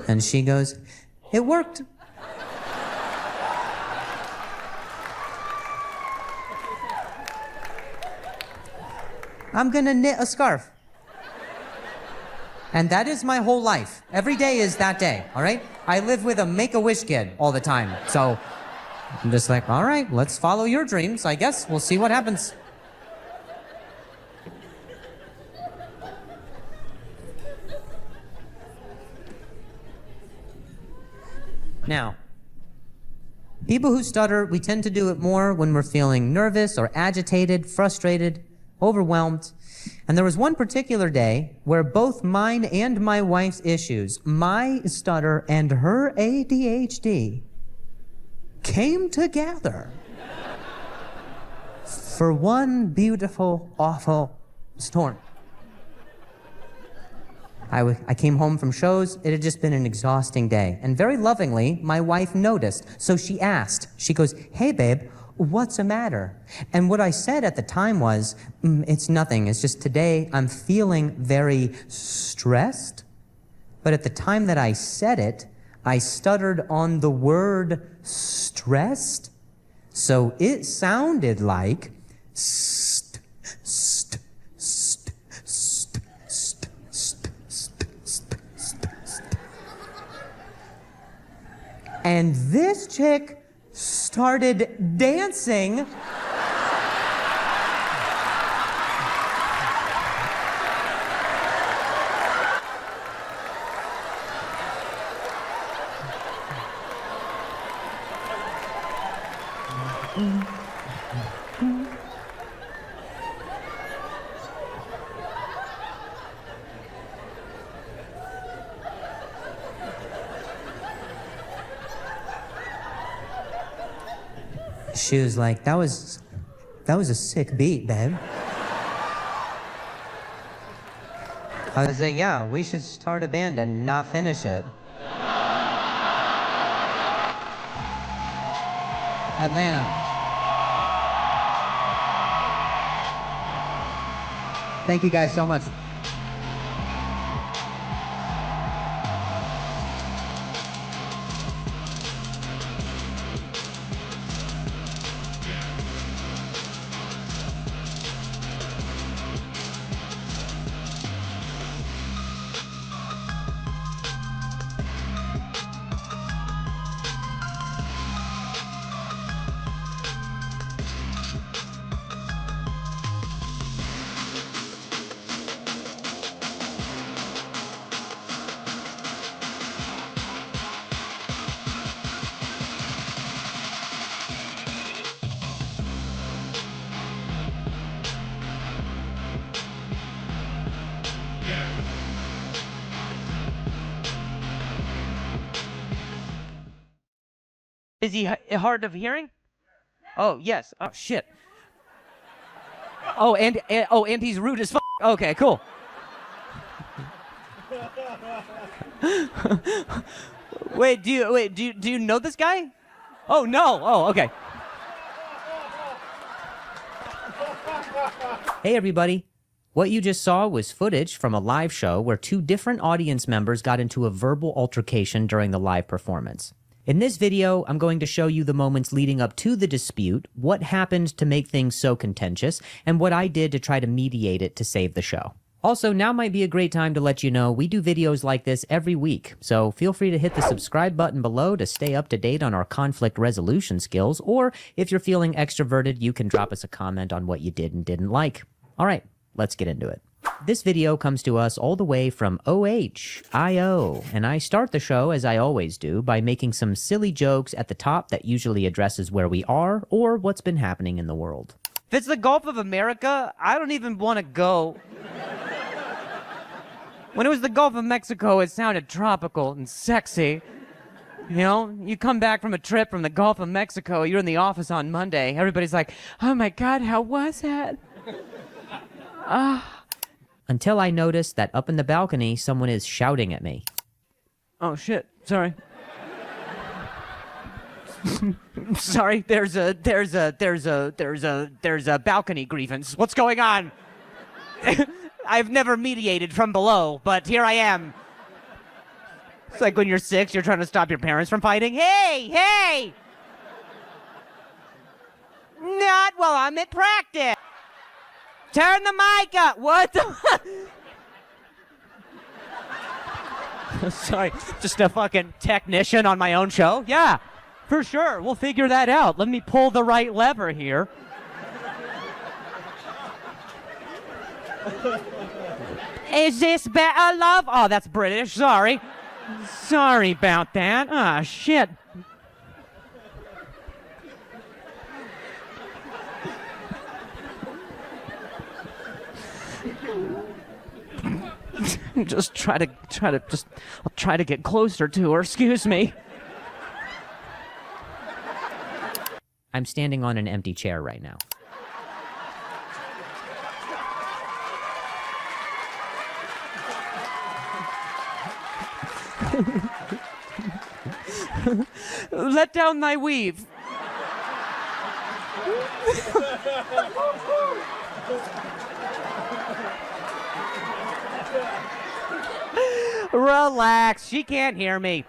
And she goes, it worked. I'm gonna knit a scarf. And that is my whole life. Every day is that day, all right? I live with a Make-A-Wish kid all the time. So I'm just like, all right, let's follow your dreams. I guess we'll see what happens. Now, people who stutter, we tend to do it more when we're feeling nervous or agitated, frustrated, overwhelmed. And there was one particular day where both mine and my wife's issues, my stutter and her ADHD, came together for one beautiful, awful storm. I came home from shows. It had just been an exhausting day. And very lovingly, my wife noticed. So she asked, she goes, hey, babe, what's the matter? And what I said at the time was, it's nothing. It's just today I'm feeling very stressed. But at the time that I said it, I stuttered on the word stressed. So it sounded like and this chick started dancing. She was like, that was a sick beat, babe. I was like, yeah, we should start a band and not finish it. Atlanta. Thank you guys so much. Is he hard of hearing? Oh, yes. Oh, shit. Oh, and he's rude as fuck. Okay, cool. Wait, do you know this guy? Oh, no. Oh, okay. Hey, everybody. What you just saw was footage from a live show where two different audience members got into a verbal altercation during the live performance. In this video, I'm going to show you the moments leading up to the dispute, what happened to make things so contentious, and what I did to try to mediate it to save the show. Also, now might be a great time to let you know we do videos like this every week, so feel free to hit the subscribe button below to stay up to date on our conflict resolution skills, or if you're feeling extroverted, you can drop us a comment on what you did and didn't like. All right, let's get into it. This video comes to us all the way from OHIO, and I start the show, as I always do, by making some silly jokes at the top that usually addresses where we are or what's been happening in the world. If it's the Gulf of America, I don't even want to go. When it was the Gulf of Mexico, it sounded tropical and sexy. You know, you come back from a trip from the Gulf of Mexico, you're in the office on Monday, everybody's like, oh my God, how was that? Until I notice that up in the balcony, someone is shouting at me. Oh shit, sorry. Sorry, there's a balcony grievance. What's going on? I've never mediated from below, but here I am. It's like when you're 6, you're trying to stop your parents from fighting. Hey! Not while I'm at practice. Turn the mic up. What the? Sorry, just a fucking technician on my own show? Yeah, for sure. We'll figure that out. Let me pull the right lever here. Is this better, love? Oh, that's British. Sorry. Sorry about that. Ah, shit. Just I'll try to get closer to her. Excuse me. I'm standing on an empty chair right now. Let down thy weave. Relax, she can't hear me.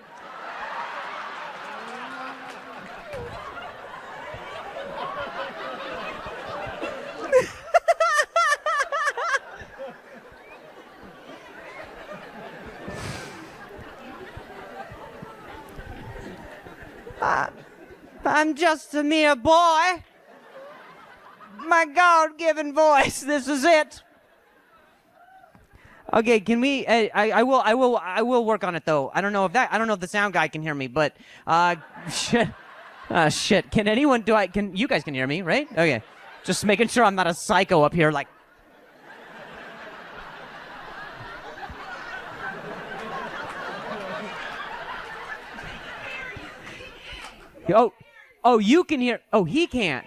I'm just a mere boy. My God-given voice. This is it. Okay, can we? I will work on it though. I don't know if the sound guy can hear me, but shit. Shit. Can anyone? You guys can hear me, right? Okay. Just making sure I'm not a psycho up here, like. Oh, you can hear. Oh, he can't.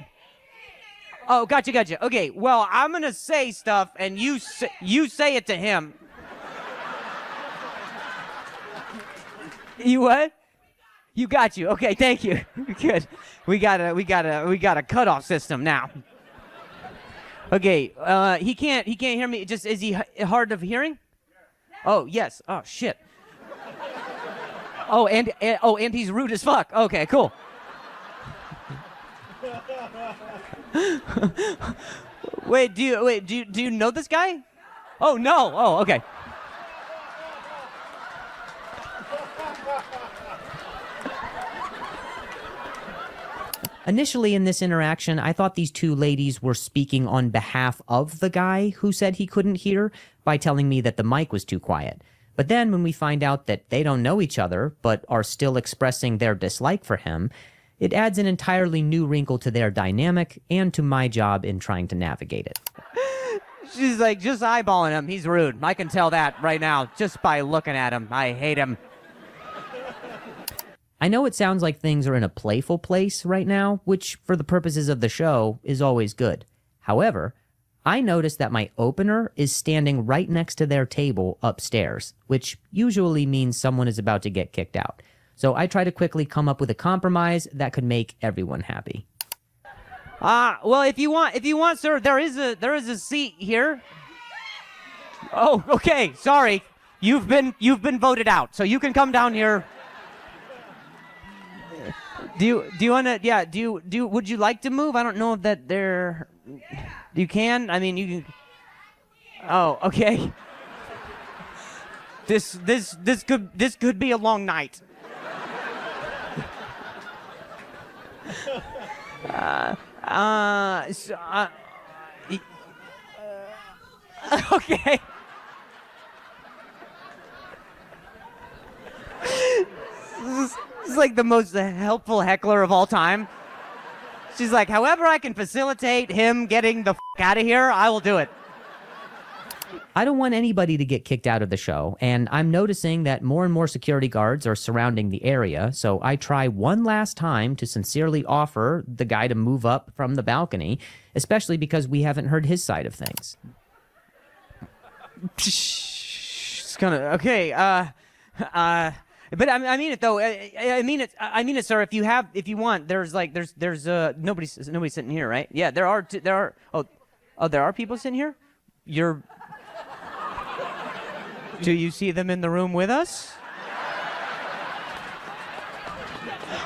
Oh, gotcha. Okay, well, I'm gonna say stuff, and you say it to him. You what? You got you. Okay, thank you. Good. We got a cutoff system now. Okay, he can't hear me. Just is he hard of hearing? Oh yes. Oh shit. Oh, and he's rude as fuck. Okay, cool. Wait, do you know this guy? Oh no. Oh, okay. Initially in this interaction, I thought these two ladies were speaking on behalf of the guy who said he couldn't hear by telling me that the mic was too quiet. But then when we find out that they don't know each other, but are still expressing their dislike for him, it adds an entirely new wrinkle to their dynamic and to my job in trying to navigate it. She's like, just eyeballing him. He's rude. I can tell that right now just by looking at him. I hate him. I know it sounds like things are in a playful place right now, which for the purposes of the show is always good. However, I noticed that my opener is standing right next to their table upstairs, which usually means someone is about to get kicked out. So I try to quickly come up with a compromise that could make everyone happy. Well, if you want, sir, there is a seat here. Oh, okay. Sorry. You've been voted out. So you can come down here. Do you want to, yeah, would you like to move? I don't know if that there, you can, I mean, you can, oh, okay. This could be a long night. Okay. This is like the most helpful heckler of all time. She's like, however I can facilitate him getting the out of here, I will do it. I don't want anybody to get kicked out of the show, and I'm noticing that more and more security guards are surrounding the area, so I try one last time to sincerely offer the guy to move up from the balcony, especially because we haven't heard his side of things. It's gonna, okay, but I mean it though. I mean it, sir. If you want, there's nobody sitting here, right? Yeah, there are. There are people sitting here. Do you see them in the room with us?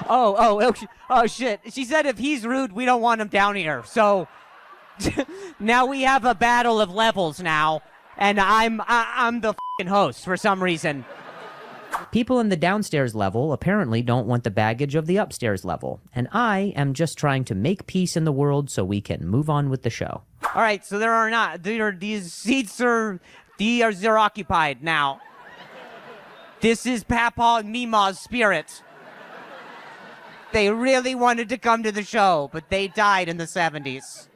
Oh shit. She said if he's rude, we don't want him down here. So now we have a battle of levels now, and I'm the f***ing host for some reason. People in the downstairs level apparently don't want the baggage of the upstairs level, and I am just trying to make peace in the world so we can move on with the show. All right, so these seats are occupied now. This is Papa and Mima's spirit. They really wanted to come to the show, but they died in the 70s.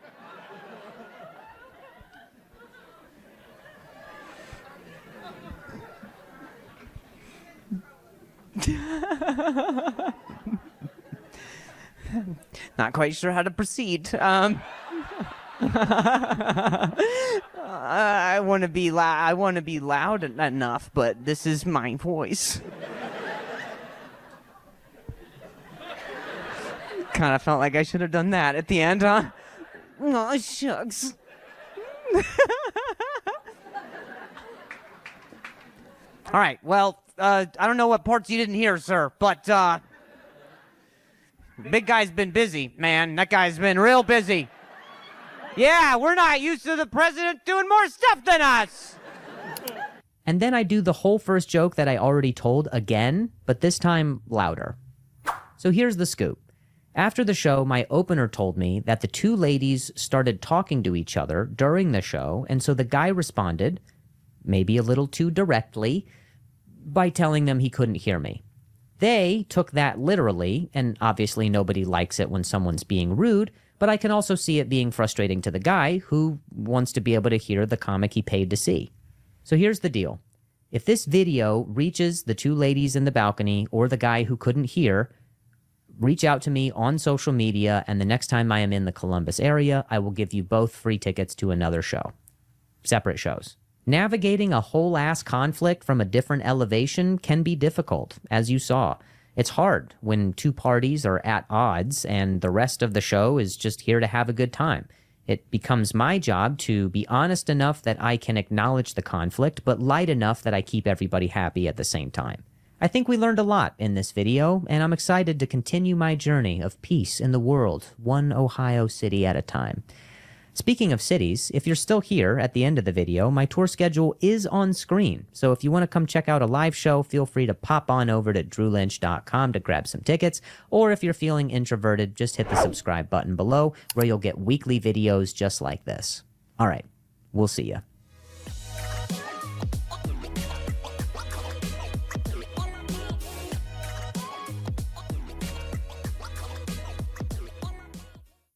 Not quite sure how to proceed. I want to be loud enough, but this is my voice. Kind of felt like I should have done that at the end, huh? Oh, shucks. All right, well, I don't know what parts you didn't hear, sir, but big guy's been busy, man. That guy's been real busy. Yeah, we're not used to the president doing more stuff than us. And then I do the whole first joke that I already told again, but this time louder. So here's the scoop. After the show, my opener told me that the two ladies started talking to each other during the show, and so the guy responded, maybe a little too directly, by telling them he couldn't hear me. They took that literally, and obviously nobody likes it when someone's being rude, but I can also see it being frustrating to the guy who wants to be able to hear the comic he paid to see. So here's the deal. If this video reaches the two ladies in the balcony or the guy who couldn't hear, reach out to me on social media, and the next time I am in the Columbus area, I will give you both free tickets to another show. Separate shows. Navigating a whole-ass conflict from a different elevation can be difficult, as you saw. It's hard when two parties are at odds and the rest of the show is just here to have a good time. It becomes my job to be honest enough that I can acknowledge the conflict, but light enough that I keep everybody happy at the same time. I think we learned a lot in this video, and I'm excited to continue my journey of peace in the world, one Ohio city at a time. Speaking of cities, if you're still here at the end of the video, my tour schedule is on screen. So if you want to come check out a live show, feel free to pop on over to drewlynch.com to grab some tickets. Or if you're feeling introverted, just hit the subscribe button below where you'll get weekly videos just like this. All right, we'll see ya.